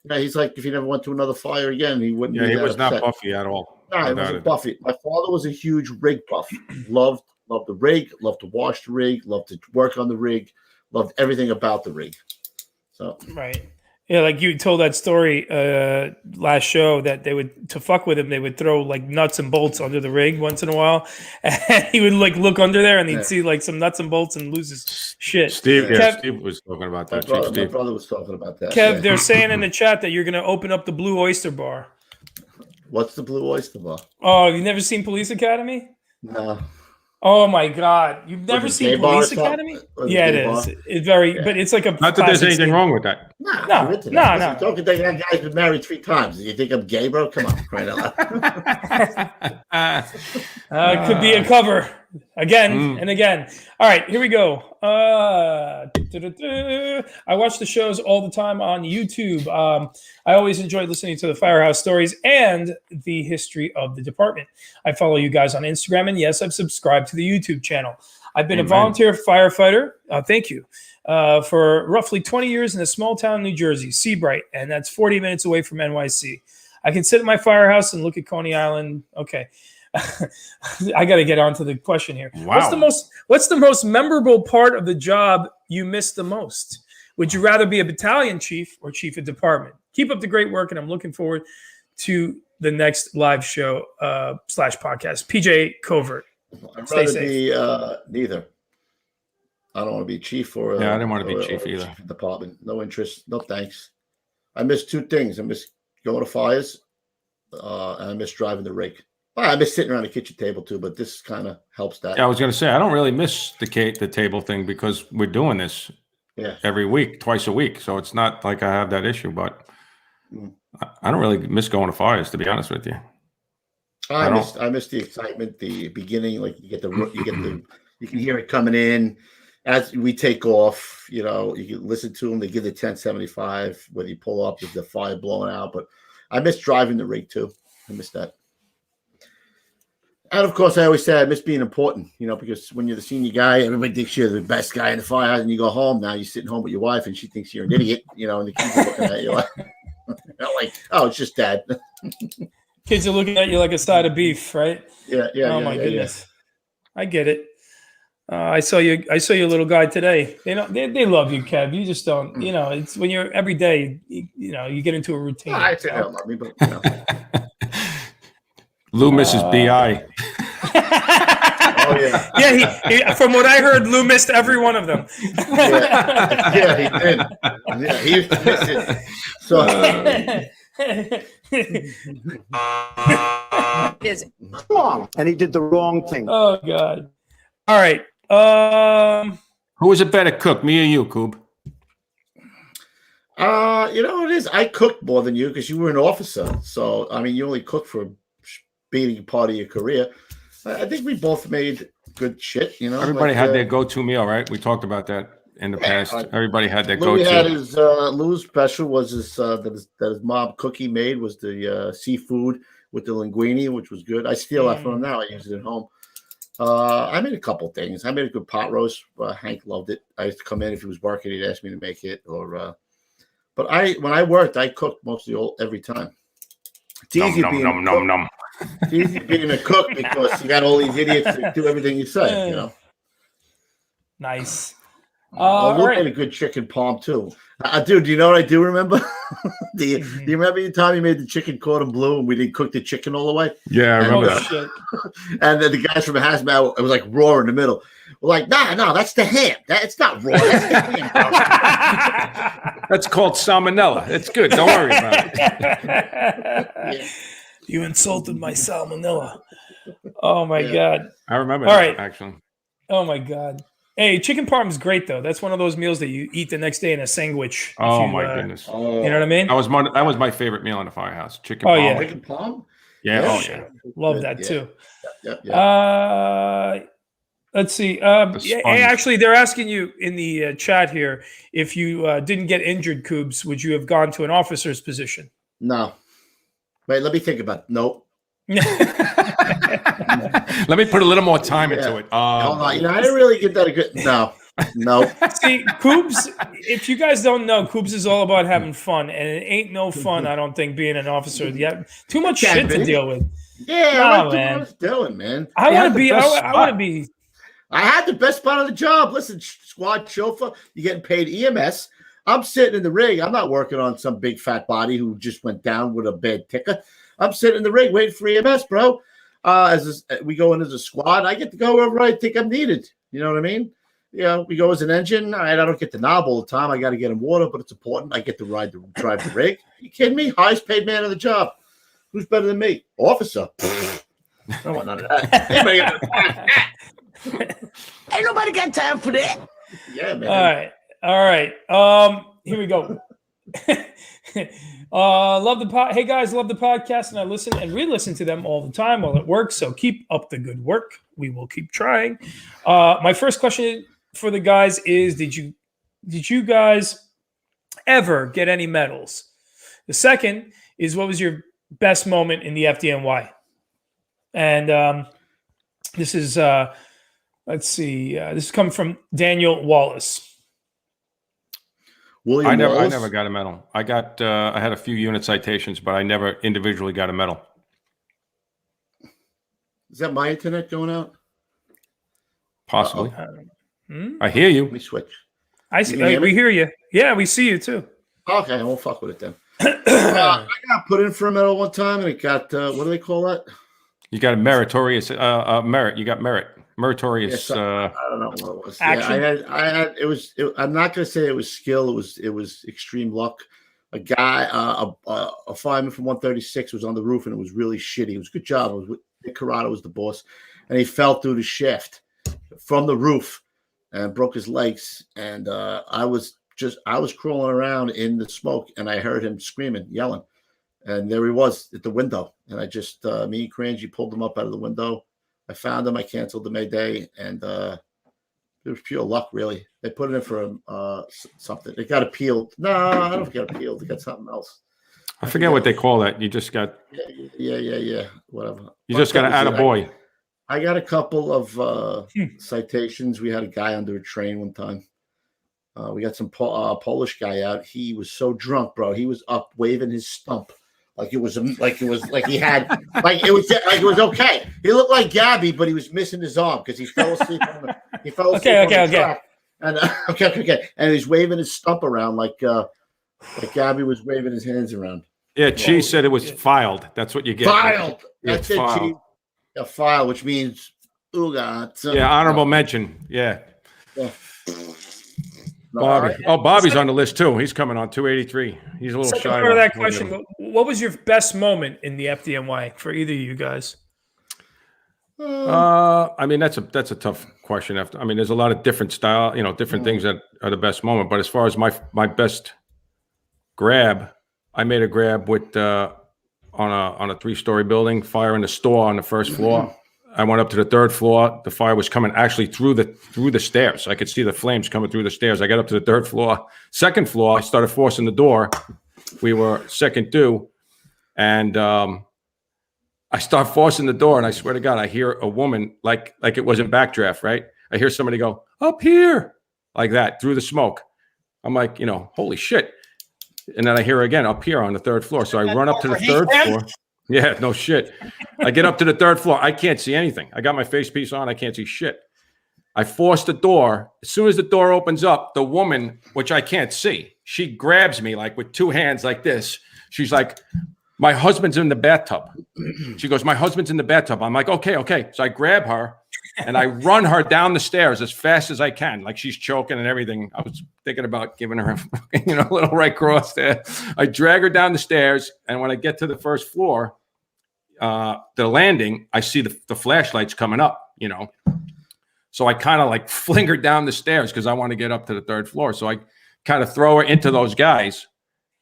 he's like, if he never went to another fire again, he wouldn't. Yeah, be he that was upset. not Buffy at all. No, he wasn't Buffy. My father was a huge rig buff. Loved the rig. Loved to wash the rig. Loved to work on the rig. Loved everything about the rig. So right. Yeah, like you told that story last show that to fuck with him, they would throw like nuts and bolts under the rig once in a while, and he would like look under there and he'd see like some nuts and bolts and lose his shit. Steve Kev, was talking about that. my brother was talking about that. Kev, they're saying in the chat that you're going to open up the Blue Oyster Bar. What's the Blue Oyster Bar? Oh, you never seen Police Academy? No. Oh my God! You've never seen Police Academy? Yeah, it is. It's very, but it's like a. Not that there's anything wrong with that. No. Don't think that guy's been married 3 times. You think I'm gay, bro? Come on, crying out loud. It could be a cover again and again. All right, here we go. I watch the shows all the time on YouTube. I always enjoy listening to the Firehouse stories and the history of the department. I follow you guys on Instagram, and yes, I've subscribed to the YouTube channel. I've been a volunteer firefighter. Thank you. For roughly 20 years in a small town in New Jersey, Seabright, and that's 40 minutes away from NYC. I can sit in my firehouse and look at Coney Island. Okay. I got to get on to the question here. Wow. What's the most memorable part of the job you miss the most? Would you rather be a battalion chief or chief of department? Keep up the great work, and I'm looking forward to the next live show / podcast. PJ Covert. I'd rather be neither. I don't want to be chief or I didn't want to be chief either. Chief of department. No interest. No thanks. I miss 2 things. I miss going to fires, and I miss driving the rig. Well, I miss sitting around the kitchen table too, but this kind of helps that. Yeah, I was going to say I don't really miss the table thing because we're doing this. every week, twice a week. So it's not like I have that issue, but Mm. I don't really miss going to fires, to be honest with you. I miss the excitement, the beginning. Like you can hear it coming in as we take off. You know, you can listen to them. They give the 1075 whether you pull up with the fire blowing out. But I miss driving the rig too. I miss that. And of course, I always say I miss being important. You know, because when you're the senior guy, everybody thinks you're the best guy in the firehouse, and you go home. Now you're sitting home with your wife, and she thinks you're an idiot. You know, and the kids are looking at you like, oh, it's just dad. Kids are looking at you like a side of beef, right? Yeah. Oh my goodness, I get it. I saw you, little guy today. They love you, Kev. You just don't. You know, it's when you're every day. You know, you get into a routine. I say they don't love me, but you know. Lou misses BI. Oh yeah. He from what I heard, Lou missed every one of them. Yeah, he did. Yeah, he used to miss it. So Is wrong. And he did the wrong thing. Oh God. All right. Who was a better cook, me or you, Coob? you know what it is? I cooked more than you because you were an officer. So I mean, you only cooked for a beating part of your career. I think we both made good shit. You know, Everybody had their go-to meal, right? We talked about that in the past. Everybody had their Louis go-to. had his Lou's special was his that his mom cookie made was the seafood with the linguine, which was good. I steal that from him now. I use it at home. I made a couple things. I made a good pot roast. Hank loved it. I used to come in if he was working, he'd ask me to make it. But when I worked, I cooked mostly every time. It's easy It's easy being a cook because you got all these idiots that do everything you say. You know. Nice. Lou made a good chicken parm too. Dude, do you know what I do remember? do you remember the time you made the chicken cordon bleu and we didn't cook the chicken all the way? Yeah, I remember that. Shit. And then the guys from Hazmat, it was like raw in the middle. We're like, no, that's the ham. It's not raw. That's the ham. That's called salmonella. It's good. Don't worry about it. Yeah. You insulted my salmonella. Oh my God. I remember All that, right. actually. Oh my God. Hey, chicken parm is great though. That's one of those meals that you eat the next day in a sandwich. Oh my goodness. You know what I mean? That was my favorite meal in the firehouse. Chicken Oh, parm. yeah. Chicken parm? Yeah. Oh Yeah. yeah. Love that too. Yeah. Let's see. sponge. Hey, actually, they're asking you in the chat here if you didn't get injured, Coobs, would you have gone to an officer's position? No. Wait, let me think about it. Nope. Let me put a little more time into it. Hold on. You know, I didn't really get that a good. No. See, Coobs, if you guys don't know, Coobs is all about having fun, and it ain't no fun, I don't think, being an officer. Yeah, too much shit to deal with. Yeah, Nah, I like man. what I was doing, man. I want to be. I want to be. I had the best part of the job. Listen, squad chauffeur, you're getting paid EMS. I'm sitting in the rig. I'm not working on some big fat body who just went down with a bad ticker. I'm sitting in the rig waiting for EMS, bro. We go in as a squad, I get to go wherever I think I'm needed. You know what I mean? You know, we go as an engine. I don't get the knob all the time. I got to get in water, but it's important. I get to drive the rig. You kidding me? Highest paid man on the job. Who's better than me? Officer. I don't want none of that. Ain't nobody got time for that. Yeah, man. All right. Here we go. Love the pod. Hey guys, love the podcast, and I listen and re-listen to them all the time while at work. So keep up the good work. We will keep trying. My first question for the guys is: Did you guys ever get any medals? The second is: What was your best moment in the FDNY? And this is let's see. This is coming from Daniel Wallace. I never got a medal. I had a few unit citations, but I never individually got a medal. Is that my internet going out? Possibly. I hear you. Let me switch. We hear you. Yeah, we see you too. Okay, I won't fuck with it then. I got put in for a medal one time, and it got what do they call that? You got a meritorious merit. You got merit. Meritorious. I don't know what it was. Action. Yeah, I had. I'm not going to say it was skill. It was extreme luck. A guy, a fireman from 136 was on the roof, and it was really shitty. It was a good job. Nick Corrado was the boss, and he fell through the shaft from the roof and broke his legs. And I was crawling around in the smoke, and I heard him screaming, yelling. And there he was at the window. And I just, me and Crangy pulled him up out of the window. I found him. I canceled the Mayday. And it was pure luck, really. They put it in for something. It got appealed. No, I don't think it got appealed. It got something else. I forget what they call that. You just got. Yeah. Whatever. You just got to add a boy. I got a couple of citations. We had a guy under a train one time. We got some Polish guy out. He was so drunk, bro. He was up waving his stump like it was okay. He looked like Gabby, but he was missing his arm because he fell asleep. Okay. Track. And okay. And he's waving his stump around like Gabby was waving his hands around. Yeah, Cheese said it was filed. That's what you get. Filed. That's it, filed. Cheese. A file, which means honorable mention. Yeah. Bobby. Right. Oh, Bobby's on the list too. He's coming on 283. He's a little Second shy. part of that question: what was your best moment in the FDNY for either of you guys? I mean, that's a tough question. There's a lot of different style, different things that are the best moment. But as far as my best grab, I made a grab with on a 3-story building, fire in the store on the first floor. I went up to the 3rd floor. The fire was coming actually through the stairs. I could see the flames coming through the stairs. I got up to the 3rd floor. 2nd floor, I started forcing the door. We were second due, and I start forcing the door, and I swear to God, I hear a woman like it was in Backdraft, right? I hear somebody go, "Up here," like that through the smoke. I'm like, holy shit. And then I hear her again up here on the 3rd floor. So I run up to the 3rd floor. Yeah, no shit. I get up to the 3rd floor. I can't see anything. I got my face piece on. I can't see shit. I force the door. As soon as the door opens up, the woman, which I can't see, she grabs me like with 2 hands like this. She's like, "My husband's in the bathtub." She goes, "My husband's in the bathtub." I'm like, okay. So I grab her and I run her down the stairs as fast as I can. Like she's choking and everything. I was thinking about giving her a little right cross there. I drag her down the stairs. And when I get to the 1st floor, the landing, I see the flashlights coming up, So I kind of like fling her down the stairs because I want to get up to the 3rd floor. So I kind of throw her into those guys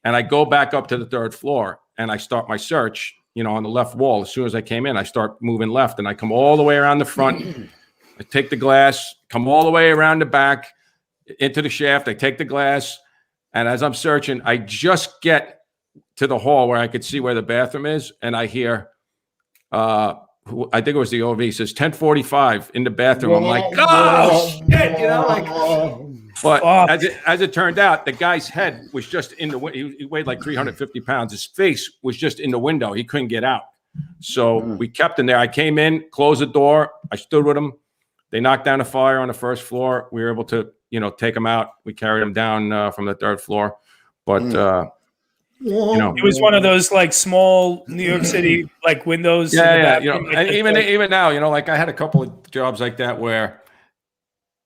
and I go back up to the 3rd floor and I start my search, on the left wall. As soon as I came in, I start moving left and I come all the way around the front. I take the glass, come all the way around the back into the shaft. I take the glass. And as I'm searching, I just get to the hall where I could see where the bathroom is. And I hear, I think it was the OV, says 10:45 in the bathroom. I'm like, oh shit, But as it turned out, the guy's head was just in the window. He weighed like 350 pounds. His face was just in the window. He couldn't get out. So we kept him there. I came in, closed the door. I stood with him. They knocked down a fire on the 1st floor. We were able to, take him out. We carried him down from the 3rd floor. But, it was one of those like small New York City like windows. Yeah. And even now, like I had a couple of jobs like that where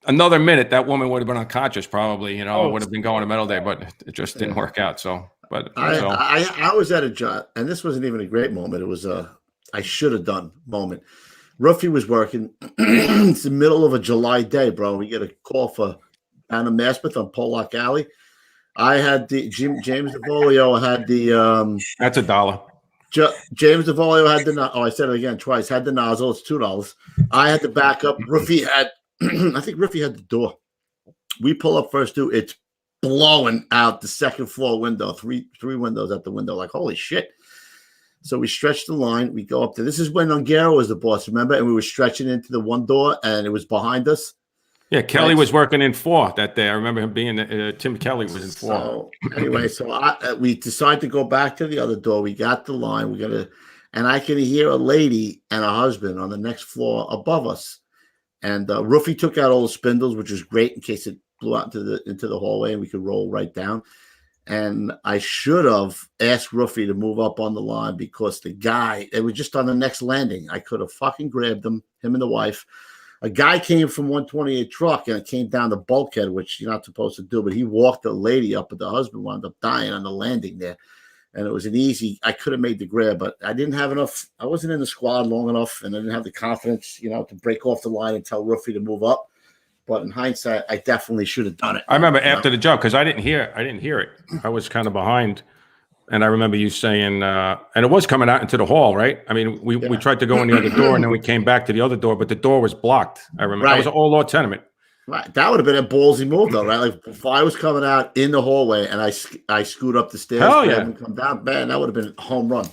another minute, that woman would have been unconscious, probably. Would have been going to Metal Day, but it just didn't work out. So, but I was at a job, and this wasn't even a great moment. It was a I should have done moment. Ruffy was working. It's the middle of a July day, bro. We get a call for Anna Maspeth on Pollock Alley. I had the James DeVolio had the that's $1. James DeVolio had the I said it again twice. Had the nozzle. It's $2. I had the backup. Ruffy had. I think Ruffy had the door. We pull up first due. It's blowing out the 2nd floor window. Three windows at the window. Like holy shit. So we stretched the line. We go up there. This is when Ongaro was the boss, remember? And we were stretching into the one door, and it was behind us. Yeah, Kelly was working in 4 that day. I remember him being Tim Kelly was in 4. So anyway, we decided to go back to the other door. We got the line. And I can hear a lady and a husband on the next floor above us. And Ruffy took out all the spindles, which was great in case it blew out into the hallway and we could roll right down. And I should have asked Ruffy to move up on the line because the guy, it was just on the next landing. I could have fucking grabbed him and the wife. A guy came from 128 truck and it came down the bulkhead, which you're not supposed to do, but he walked the lady up, but the husband wound up dying on the landing there. And it was I could have made the grab, but I didn't have enough. I wasn't in the squad long enough, and I didn't have the confidence, to break off the line and tell Ruffy to move up. But in hindsight, I definitely should have done it. I remember after the joke because I didn't hear it. I was kind of behind, and I remember you saying, and it was coming out into the hall, right? I mean, we tried to go in the other door, and then we came back to the other door, but the door was blocked. I remember that was an old law tenement. Right, that would have been a ballsy move, though, right? Like if I was coming out in the hallway and I scoot up the stairs and come down, man, that would have been a home run.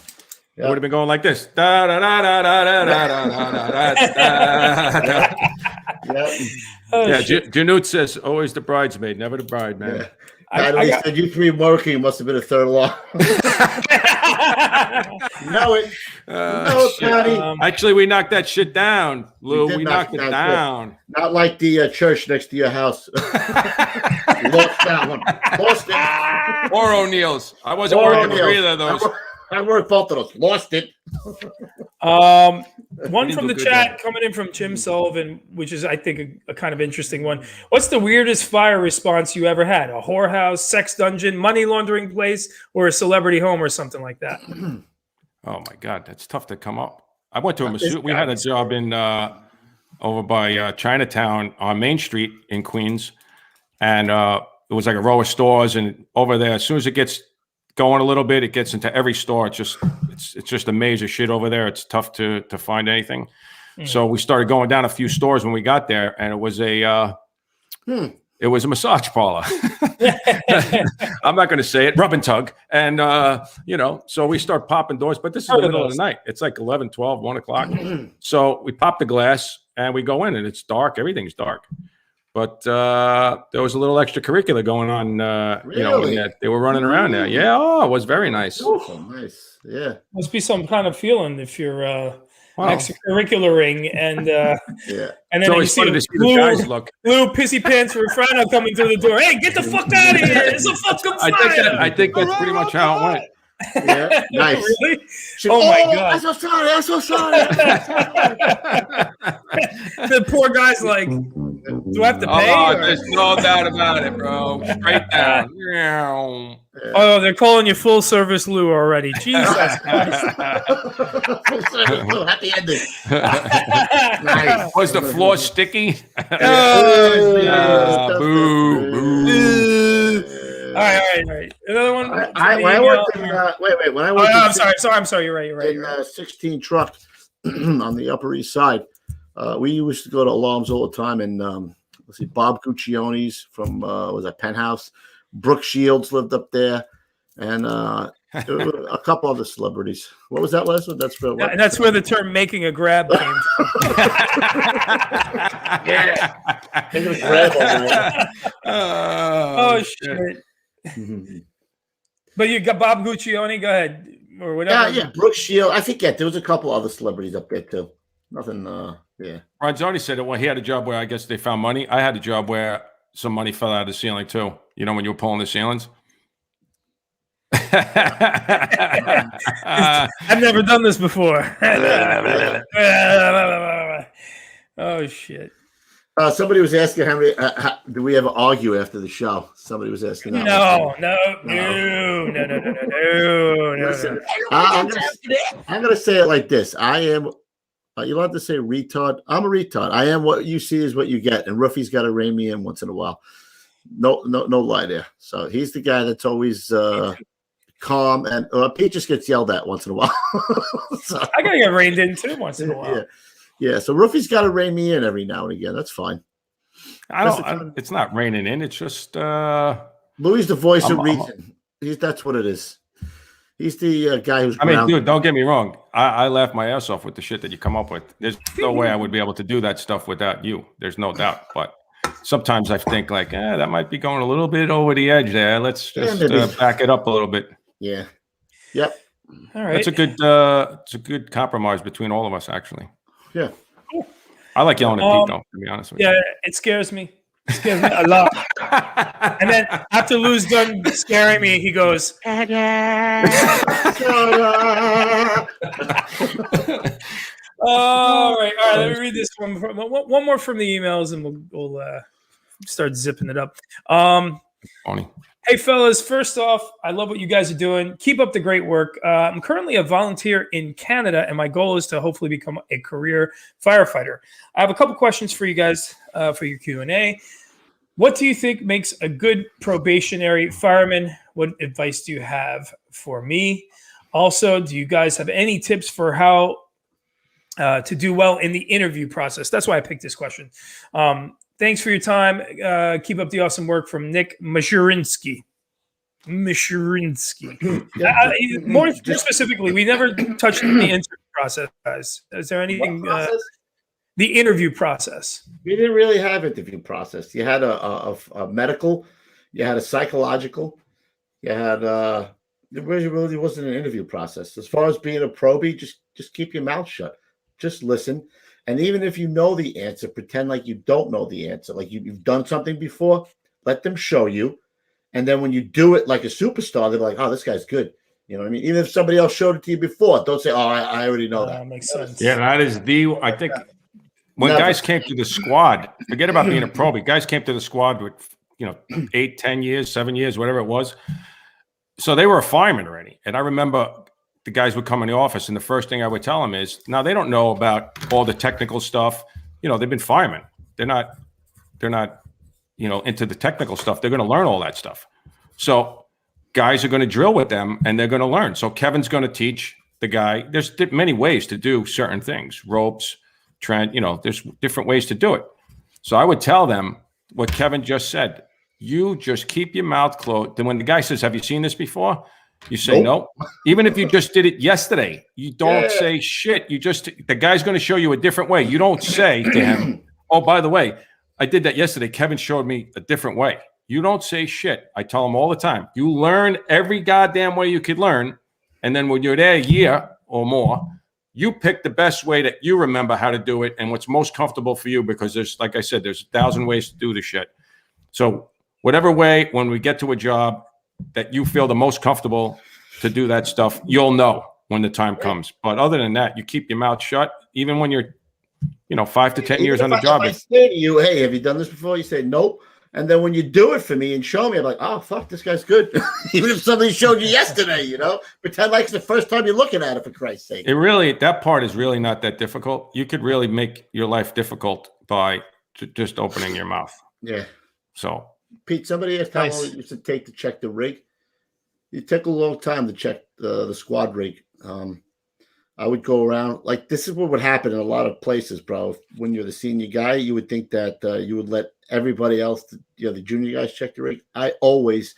It would have been going like this. Da, da, da, da, da, da, da, da, da, da. Janut says, always the bridesmaid, never the bride, man. Yeah. I said you three working must have been a third law. know it. Patty. Actually, we knocked that shit down, Lou. We knocked it down. Not like the church next to your house. Lost that one. Lost it. Or O'Neill's. I wasn't working for either of those. I worked both of those. Lost it. One from the chat coming in from Jim Sullivan, which is, I think, a kind of interesting one. What's the weirdest fire response you ever had? A whorehouse, sex dungeon, money laundering place, or a celebrity home or something like that? Oh, my God. That's tough to come up. I went to a masseuse. We had a job in over by Chinatown on Main Street in Queens. And it was like a row of stores. And over there, as soon as it gets going a little bit, it gets into every store. It's just a maze of shit over there. It's tough to find anything. So we started going down a few stores when we got there, and it was a massage parlor. I'm not going to say it, rub and tug. And so we start popping doors, but this is the middle of the night. It's like 11, 12, 1 o'clock. So we pop the glass and we go in, and it's dark. Everything's dark. But there was a little extracurricular going on, really? They were running around there. Yeah, it was very nice. Oh, nice. Yeah. Must be some kind of feeling if you're extracurricularing and and then you see the guys look. Blue pissy pants Refrano coming through the door. Hey, get the fuck out of here! It's a fucking fire. I think that's pretty much how it went. Yeah, nice. Really? My God! I'm so sorry. The poor guy's like, do I have to pay? There's no doubt about it, bro. Straight down. Oh, they're calling you full service Lou already. Jesus Christ. Happy ending. Nice. Was the floor sticky? Boo. All right. Another one. When I worked in, when I worked I'm sorry. You're right. In 16 truck on the Upper East Side, we used to go to alarms all the time. And let's see, Bob Guccioni's from was that Penthouse. Brooke Shields lived up there, and a couple other celebrities. What was that last one? That's for what? And that's where the term "making a grab" came from. Yeah, making a grab over there. Oh shit! But you got Bob Guccione. Go ahead, or whatever. Yeah. Brooke Shields. I forget. There was a couple other celebrities up there too. Nothing. Yeah. Ronzoni said it. Well, he had a job where I guess they found money. I had a job where some money fell out of the ceiling too. You know when you were pulling the ceilings. I've never done this before. Oh shit! Somebody was asking how many. Do we ever argue after the show? Somebody was asking. No. Listen, I'm gonna say it like this. I am. You don't have to say retard. I'm a retard. I am what you see is what you get. And Ruffy's got to rein me in once in a while. No lie there. So he's the guy that's always calm, and Pete just gets yelled at once in a while. So, I gotta get reined in too once in a while. Yeah. So Ruffy's got to rein me in every now and again. That's fine. It's not reining in. It's just Louis the voice of reason. That's what it is. He's the guy who's. I mean, dude, don't get me wrong. I laugh my ass off with the shit that you come up with. There's no way I would be able to do that stuff without you. There's no doubt. But sometimes I think like, that might be going a little bit over the edge there. Let's just back it up a little bit. Yeah. Yep. All right. It's a good compromise between all of us, actually. Yeah. I like yelling at Pete, though, to be honest with you. Yeah, it scares me. It scares me a lot. And then after Lou's done scaring me, he goes, Oh, all right. Let me read this one more from the emails, and we'll start zipping it up. Funny. Hey, fellas, first off, I love what you guys are doing. Keep up the great work. I'm currently a volunteer in Canada, and my goal is to hopefully become a career firefighter. I have a couple questions for you guys for your Q&A. What do you think makes a good probationary fireman? What advice do you have for me? Also, do you guys have any tips for how to do well in the interview process? That's why I picked this question. Thanks for your time. Keep up the awesome work from Nick Mashurinsky. More specifically, we never touched on the interview process, guys. Is there anything? The interview process. We didn't really have interview process. You had a medical, you had a psychological, you had there really wasn't an interview process. As far as being a probie, just keep your mouth shut. Just listen. And even if you know the answer, pretend like you don't know the answer. Like you've done something before, let them show you. And then when you do it like a superstar, they're like, oh, this guy's good. You know what I mean? Even if somebody else showed it to you before, don't say, oh, I already know that. Makes sense. Yeah, that is I think when guys came to the squad, forget about being a probie. Guys came to the squad with, 8, 10 years, 7 years, whatever it was. So they were a fireman already. And I remember the guys would come in the office, and the first thing I would tell them is, now they don't know about all the technical stuff. They've been firemen. They're not, into the technical stuff. They're going to learn all that stuff. So guys are going to drill with them, and they're going to learn. So Kevin's going to teach the guy. There's many ways to do certain things, ropes, there's different ways to do it. So I would tell them what Kevin just said. You just keep your mouth closed. Then when the guy says, have you seen this before? You say, nope. Even if you just did it yesterday, you don't say shit. The guy's going to show you a different way. You don't say to him, oh, by the way, I did that yesterday. Kevin showed me a different way. You don't say shit. I tell him all the time. You learn every goddamn way you could learn. And then when you're there a year or more, you pick the best way that you remember how to do it and what's most comfortable for you, because there's, like I said, there's 1,000 ways to do the shit. So whatever way, when we get to a job that you feel the most comfortable to do that stuff, you'll know when the time comes. But other than that, you keep your mouth shut, even when you're, 5 to 10 years on the job. If I say to you, hey, have you done this before? You say, nope. And then when you do it for me and show me, I'm like, oh, fuck, this guy's good. Even if somebody showed you yesterday, pretend like it's the first time you're looking at it, for Christ's sake. That part is really not that difficult. You could really make your life difficult by just opening your mouth. Yeah. So, Pete, somebody asked how long it used to take to check the rig. It took a long time to check the squad rig. I would go around, like, this is what would happen in a lot of places, bro. When you're the senior guy, you would think that you would let everybody else, the junior guys check the rig. I always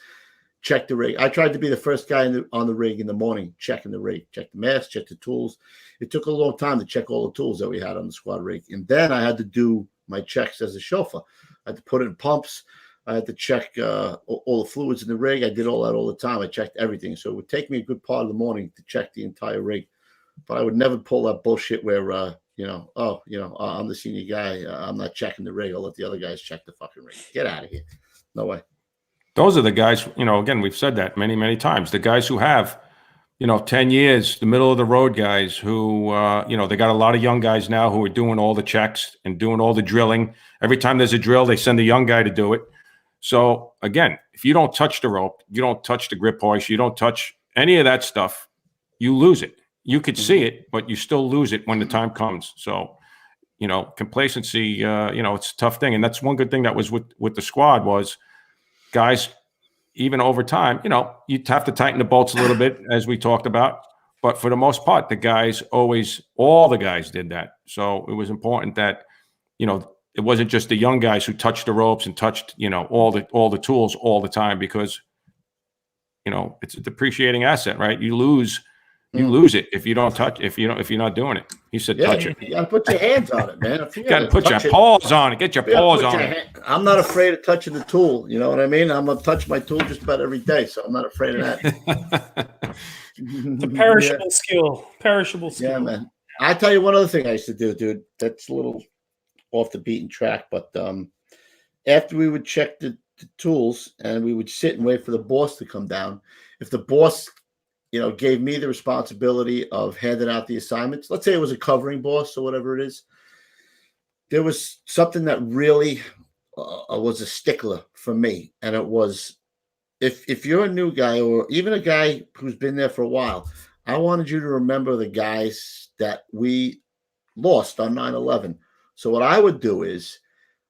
check the rig. I tried to be the first guy on the rig in the morning, checking the rig, check the mask, check the tools. It took a long time to check all the tools that we had on the squad rig. And then I had to do my checks as a chauffeur. I had to put in pumps. I had to check all the fluids in the rig. I did all that all the time. I checked everything. So it would take me a good part of the morning to check the entire rig. But I would never pull that bullshit where, I'm the senior guy. I'm not checking the rig. I'll let the other guys check the fucking rig. Get out of here. No way. Those are the guys, again, we've said that many, many times. The guys who have, 10 years, the middle of the road guys who, they got a lot of young guys now who are doing all the checks and doing all the drilling. Every time there's a drill, they send a young guy to do it. So, again, if you don't touch the rope, you don't touch the grip hoist, you don't touch any of that stuff, you lose it. You could see it, but you still lose it when the time comes. So, complacency, it's a tough thing. And that's one good thing that was with the squad was guys, even over time, you'd have to tighten the bolts a little bit, as we talked about. But for the most part, all the guys did that. So it was important that, it wasn't just the young guys who touched the ropes and touched, all the tools all the time, because, it's a depreciating asset, right? You lose it if you don't touch, if you're not doing it. He said, touch it. You got to put your hands on it, man. You got to put your paws on it. Get your paws on it. I'm not afraid of touching the tool. You know what I mean? I'm going to touch my tool just about every day, so I'm not afraid of that. It's a perishable skill. Perishable skill. Yeah, man. I tell you one other thing I used to do, dude. That's a little off the beaten track, but after we would check the tools and we would sit and wait for the boss to come down, if the boss gave me the responsibility of handing out the assignments. Let's say it was a covering boss or whatever it is. There was something that really was a stickler for me, and it was if you're a new guy or even a guy who's been there for a while, I wanted you to remember the guys that we lost on 9/11. So what I would do is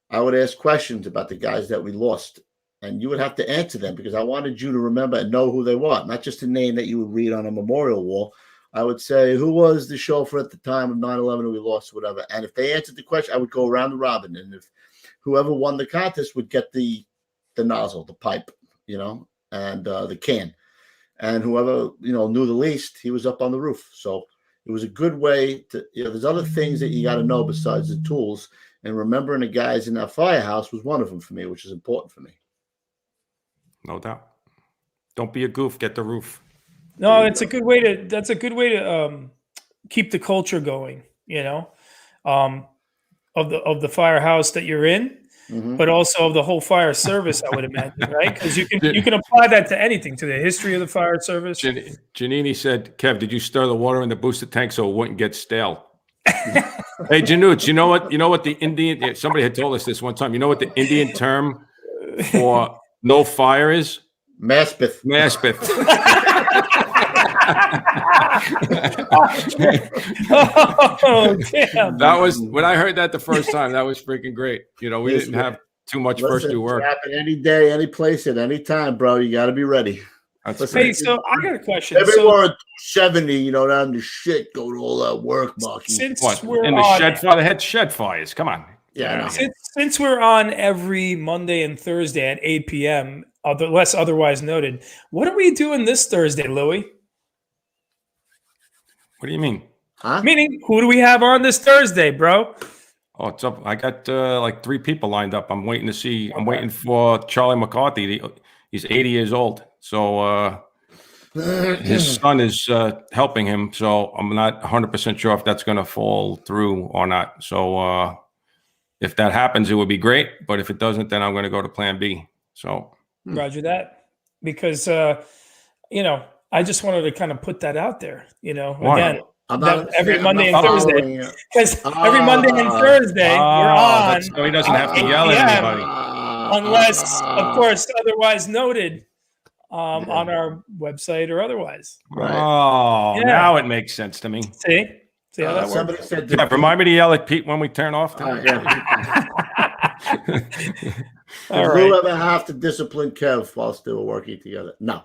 I would ask questions about the guys that we lost, and you would have to answer them because I wanted you to remember and know who they were, not just a name that you would read on a memorial wall. I would say, who was the chauffeur at the time of 9/11 who we lost, whatever. And if they answered the question, I would go around the robin. And if whoever won the contest would get the nozzle, the pipe, and the can. And whoever, knew the least, he was up on the roof. So it was a good way to, there's other things that you got to know besides the tools. And remembering the guys in that firehouse was one of them for me, which is important for me. No doubt. Don't be a goof. Get the roof. No, that's a good way to keep the culture going, of the firehouse that you're in, but also of the whole fire service, I would imagine, right? Because you can apply that to anything, to the history of the fire service. Janini said, Kev, did you stir the water in the booster tank so it wouldn't get stale? Hey, Januch, you know what the Indian, somebody had told us this one time, you know what the Indian term for no fire is? Maspeth. Oh, damn. That was when I heard that the first time. That was freaking great. We didn't have too much first do work. Happen any day, any place, at any time, bro. You got to be ready. Hey, so I got a question. Everyone 70, down the shit, go to all that work, Marky. In the shed fire, they had shed fires. Come on. Yeah. Since we're on every Monday and Thursday at 8 p.m., unless otherwise noted, what are we doing this Thursday, Louie? What do you mean? Huh? Meaning, who do we have on this Thursday, bro? Oh, it's up. I got like 3 people lined up. I'm waiting to see. I'm waiting for Charlie McCarthy. He's 80 years old. So his son is helping him. So I'm not 100% sure if that's going to fall through or not. So if that happens, it would be great. But if it doesn't, then I'm going to go to plan B. So Roger that. Because, I just wanted to kind of put that out there, again. Every Monday and Thursday. Because every Monday and Thursday, we're on. So he doesn't have to yell at anybody. Unless, of course, otherwise noted on our website or otherwise. Right. Oh, now it makes sense to me. See how that somebody works? said, Remind me to yell at Pete when we turn off. Did Lou ever have to discipline Kev while still working together? No.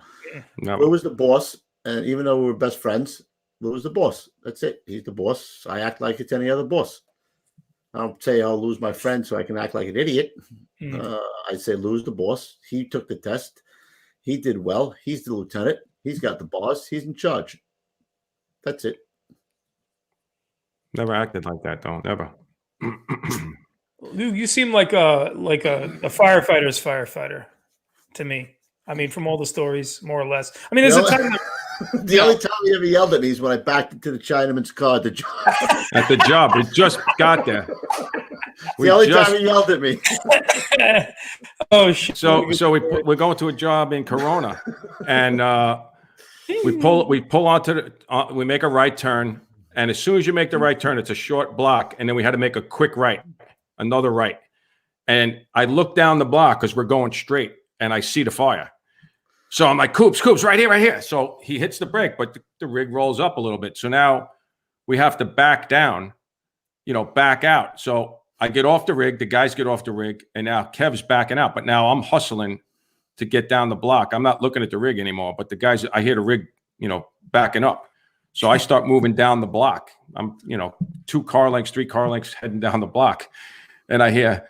Lou was the boss, and even though we were best friends, Lou was the boss. That's it. He's the boss. I act like it's any other boss. I don't say I'll lose my friend so I can act like an idiot. I say Lou's the boss. He took the test. He did well. He's the lieutenant. He's got the boss. He's in charge. That's it. Never acted like that, though. Never. Lou, you seem like a firefighter's firefighter to me. I mean, from all the stories, more or less. I mean, there's a time. The only time he ever yelled at me is when I backed into the Chinaman's car at the job. At the job. We just got there. The only time he yelled at me. Oh, shit. So we're going to a job in Corona, and we pull onto we make a right turn, and as soon as you make the right turn, it's a short block, and then we had to make a quick right, another right, and I look down the block because we're going straight, and I see the fire. So I'm like, Coobs, right here. So he hits the brake, but the rig rolls up a little bit. So now we have to back down, back out. So I get off the rig, the guys get off the rig, and now Kev's backing out. But now I'm hustling to get down the block. I'm not looking at the rig anymore, but the guys, I hear the rig, backing up. So I start moving down the block. I'm, 3 car lengths heading down the block. And I hear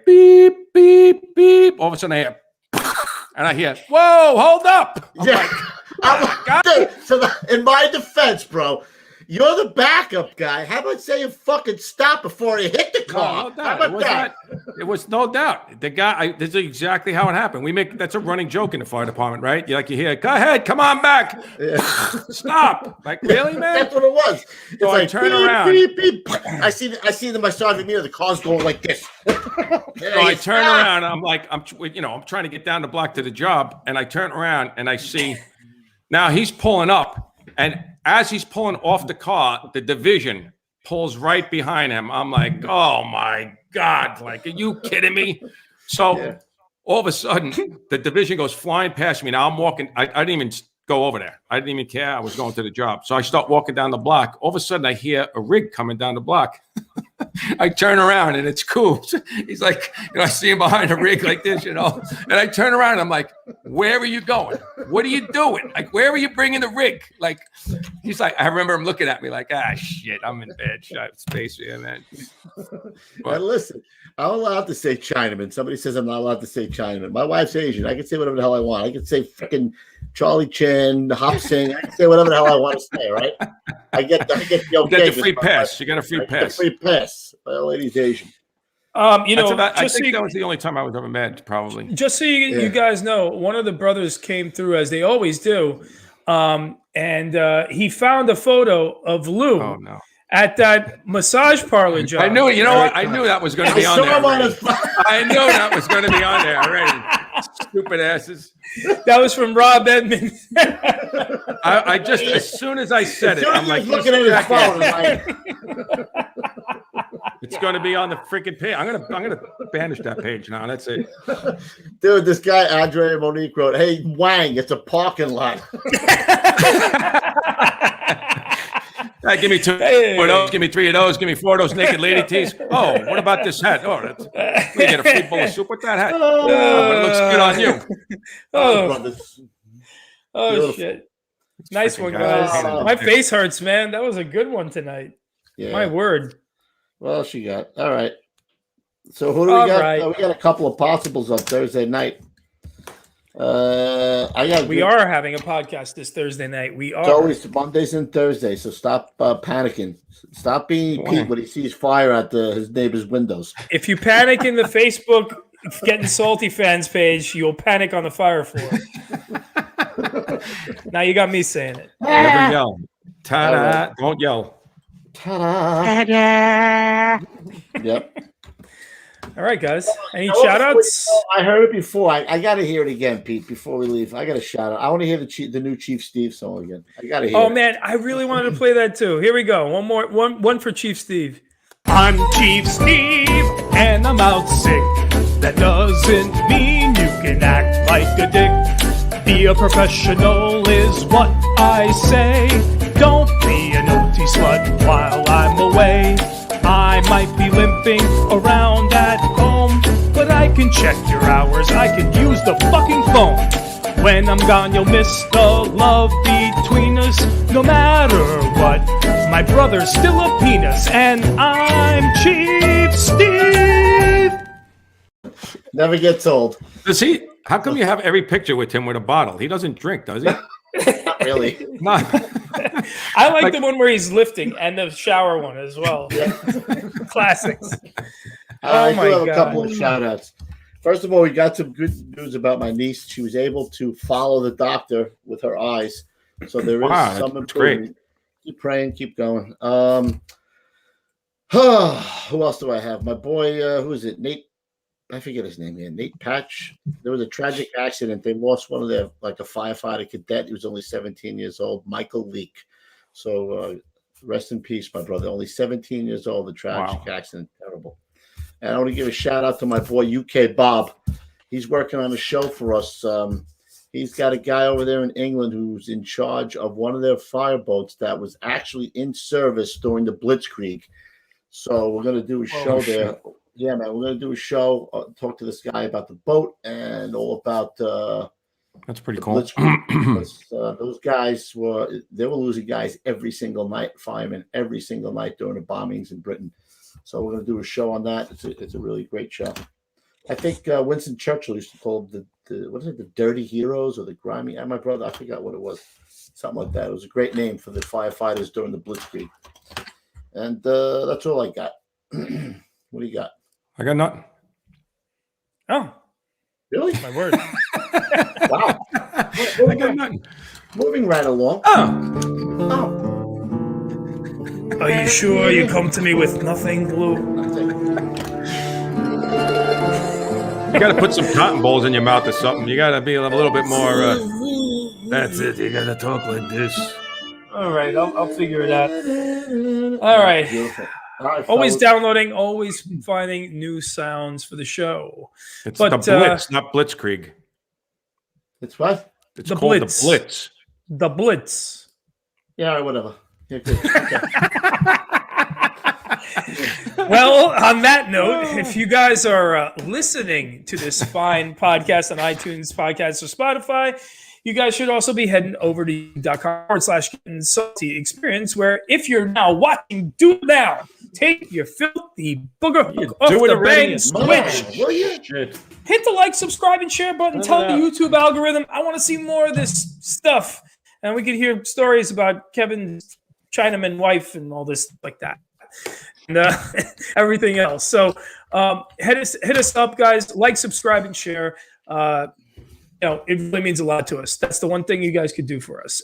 beep, beep, beep. All of a sudden I hear, and I hear, whoa, hold up. So in my defense, bro, you're the backup guy. How about saying fucking stop before you hit the car? No doubt. How about that? It was no doubt. The guy, this is exactly how it happened. That's a running joke in the fire department, right? You hear, go ahead, come on back. Yeah. Stop. Like, really, man? That's what it was. It's so like, I turn beep, around. Beep, beep. I see my sergeant mirror, the car's going like this. So I turn around, and I'm like, I'm trying to get down the block to the job, and I turn around and I see now he's pulling up, and as he's pulling off the car, the division pulls right behind him. I'm like, oh my God, like, are you kidding me? So all of a sudden, the division goes flying past me. Now I'm walking. I didn't even go over there. I didn't even care. I was going to the job. So I start walking down the block. All of a sudden, I hear a rig coming down the block. I turn around and it's Coobs. He's like, I see him behind a rig like this, and I turn around and I'm like, where are you going? What are you doing? Like, where are you bringing the rig? Like, he's like, I remember him looking at me like, shit, I'm in bad space here, man. But listen, I'm allowed to say Chinaman. Somebody says I'm not allowed to say Chinaman. My wife's Asian. I can say whatever the hell I want. I can say freaking Charlie Chan, Hop Sing. I can say whatever the hell I want to say, right? I get the okay. You got the free pass. You got a free pass. Free pass. My lady's Asian. I think that was the only time I was ever mad, probably. Just so you guys know, one of the brothers came through, as they always do, and he found a photo of Lou at that massage parlor job. I knew it. You know what? I knew that was going to be on there. I knew that was going to be on there already. Stupid asses. That was from Rob Edmond. I just, as soon as I said it, I'm like, looking at his phone. It's going to be on the freaking page. I'm gonna banish that page now. That's it. Dude, this guy Andre Monique wrote, "Hey Wang, it's a parking lot." Give me 2 of those. Give me 3 of those. Give me 4 of those naked lady tees. Oh, what about this hat? Oh, we get a free bowl of soup with that hat. Oh, but it looks good on you. Oh shit! Nice one, guys. My face hurts, man. That was a good one tonight. Yeah. My word. Well, she got all right. So who do we got? Right. We got a couple of possibles on Thursday night. We are having a podcast this Thursday night. We are. It's always Mondays and Thursdays, so stop panicking. Stop being Pete when he sees fire at his neighbor's windows. If you panic in the Facebook Getting Salty fans page, you'll panic on the fire floor. Now you got me saying it. Never yell. Ta-da. Don't yell. Ta-da. Ta-da. Yep. All right, guys. Any shout-outs? I heard it before. I got to hear it again, Pete, before we leave. I got a shout-out. I want to hear the new Chief Steve song again. I got to hear it. Oh, man. I really wanted to play that, too. Here we go. One more. One for Chief Steve. I'm Chief Steve, and I'm out sick. That doesn't mean you can act like a dick. Be a professional is what I say. Don't be a naughty slut while I'm away. I might be limping around at home, but I can check your hours. I can use the fucking phone. When I'm gone, you'll miss the love between us. No matter what, my brother's still a penis, and I'm Chief Steve. Never gets old. Does he? How come you have every picture with him with a bottle? He doesn't drink, does he? Not really. Not. I like the one where he's lifting and the shower one as well. Yeah. Classics. I do have a couple of shout outs. First of all, we got some good news about my niece. She was able to follow the doctor with her eyes. So there is some improvement. Great. Keep praying, keep going. Who else do I have? My boy, who is it? Nate. I forget his name here. Nate Patch. There was a tragic accident. They lost one of their, like a firefighter cadet. He was only 17 years old, Michael Leake. So rest in peace, my brother. Only 17 years old, a tragic accident. Terrible. And I want to give a shout out to my boy, UK Bob. He's working on a show for us. He's got a guy over there in England who's in charge of one of their fireboats that was actually in service during the Blitzkrieg. So we're going to do a show there. Yeah, man, we're going to do a show, talk to this guy about the boat and all about that's pretty cool. Those guys were losing guys every single night, firemen every single night during the bombings in Britain. So we're going to do a show on that. It's a really great show. I think Winston Churchill used to call them the Dirty Heroes or the Grimy. My brother, I forgot what it was. Something like that. It was a great name for the firefighters during the Blitzkrieg. And that's all I got. What do you got? I got nothing. Oh, really? My word! Wow. I got nothing. Moving right along. Oh. Are you sure you come to me with nothing, Lou? You got to put some cotton balls in your mouth or something. You got to be a little bit more. That's it. You got to talk like this. All right, I'll figure it out. All right. Beautiful. All right, Always fellas. downloading, always finding new sounds for the show. It's But, the Blitz, not Blitzkrieg. It's what? It's The called Blitz. the Blitz. The Blitz. Yeah, all right, whatever. Yeah, good. Okay. Well, on that note, if you guys are listening to this fine podcast on iTunes, Podcasts, or Spotify, you guys should also be heading over to youtube.com/gettinsaltyexperience, where if you're now watching, do it now. Take your filthy booger hook off do it the already, bang Come switch. on, will you? Shit. Hit the like, subscribe, and share button. Tell the YouTube algorithm I want to see more of this stuff. And we can hear stories about Kevin's Chinaman wife and all this like that. And everything else. So hit us up, guys. Like, subscribe, and share. It really means a lot to us. That's the one thing you guys could do for us.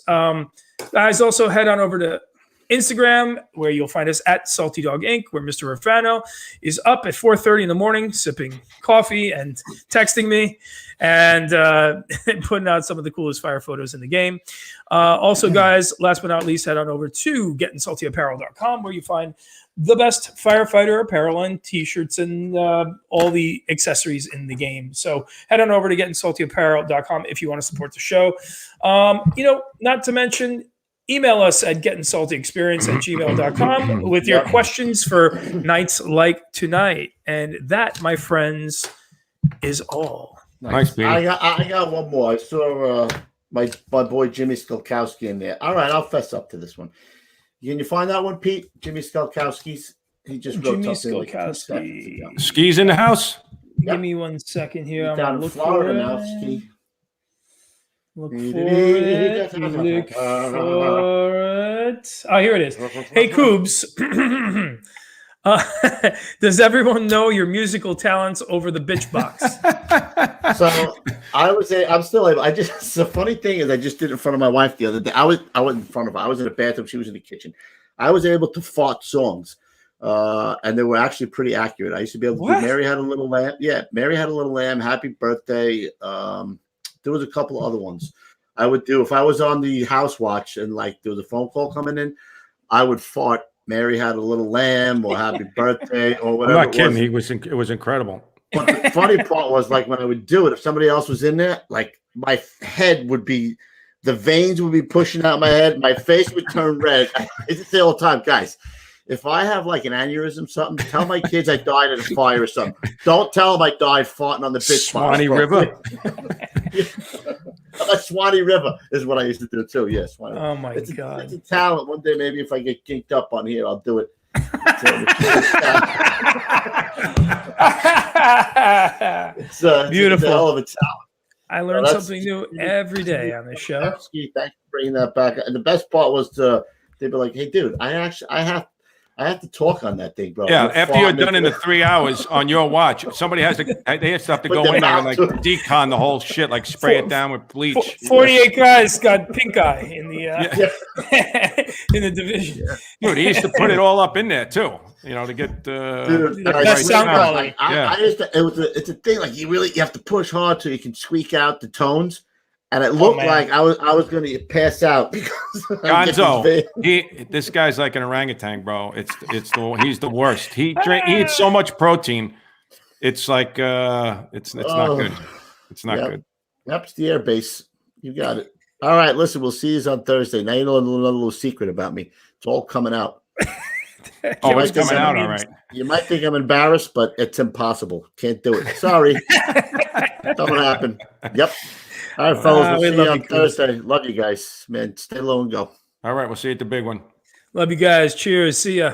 Guys, also head on over to Instagram, where you'll find us at Salty Dog Inc., where Mr. Rafano is up at 4:30 in the morning, sipping coffee and texting me and putting out some of the coolest fire photos in the game. Also, guys, last but not least, head on over to gettinsaltyapparel.com, where you find the best firefighter apparel and t-shirts and all the accessories in the game. So head on over to gettinsaltyapparel.com if you want to support the show. Not to mention, email us at gettinsaltyexperience@gmail.com with your questions for nights like tonight. And that, my friends, is all. Nice, Pete. I got one more. I saw my boy Jimmy Skolkowski in there. All right, I'll fess up to this one. Can you find that one, Pete? Jimmy Skolkowski's. He just wrote Jimmy something like 2 Skolkowski. seconds ago. Skis in the house. Yeah. Give me 1 second here. He's I'm down gonna in look Florida for now. it. Ski. Look for it. Look for it. Oh, here it is. Hey, Coobs. Does everyone know your musical talents over the bitch box? So I'm still able. The funny thing is, I just did it in front of my wife the other day. I wasn't in front of her. I was in the bathroom. She was in the kitchen. I was able to fart songs, and they were actually pretty accurate. I used to be able to do Mary Had a Little Lamb. Yeah, Mary Had a Little Lamb, Happy Birthday. There was a couple of other ones I would do. If I was on the house watch and like there was a phone call coming in, I would fart Mary Had a Little Lamb or Happy Birthday or whatever. I'm not kidding. It was incredible. But the funny part was, like, when I would do it, if somebody else was in there, like, my head would be, the veins would be pushing out my head. My face would turn red. I used to say all the time, guys, if I have like an aneurysm, something, tell my kids I died in a fire or something. Don't tell them I died farting on the bitch Swanee River. Swanee River is what I used to do too. Yeah, Swanee. Oh my It's God. a talent. One day, maybe if I get kinked up on here, I'll do it. It's Beautiful. It's a hell of a talent. I learn Well, that's- something new every day on this show. Thanks for bringing that back. And the best part was they'd be like, "Hey, dude, I have to talk on that thing, bro." Yeah, after you're farting done in the into 3 hours on your watch, somebody has to. They have to Put go their in there and mouth like to it. decon the whole shit, like spray it down with bleach. 48 guys got pink eye in the in the division. Dude, he used to put it all up in there too. To get Dude, The I- best sound I- quality. I used to. It's a thing like you have to push hard so you can squeak out the tones, and it looked man. like I was going to pass out because I'm getting Gonzo. big. This guy's like an orangutan, bro. He's the worst. He eats so much protein. It's like it's not good. It's not good. That's the air base. You got it. All right, listen. We'll see you on Thursday. Now you know another little secret about me. It's all coming out. Oh, it's Like coming out all means- right. You might think I'm embarrassed, but it's impossible. Can't do it. Sorry. Something happened. Yep. All right, fellas. we We'll see love you you, on Chris. Thursday. Love you guys. Man, stay low and go. All right, we'll see you at the big one. Love you guys. Cheers. See ya.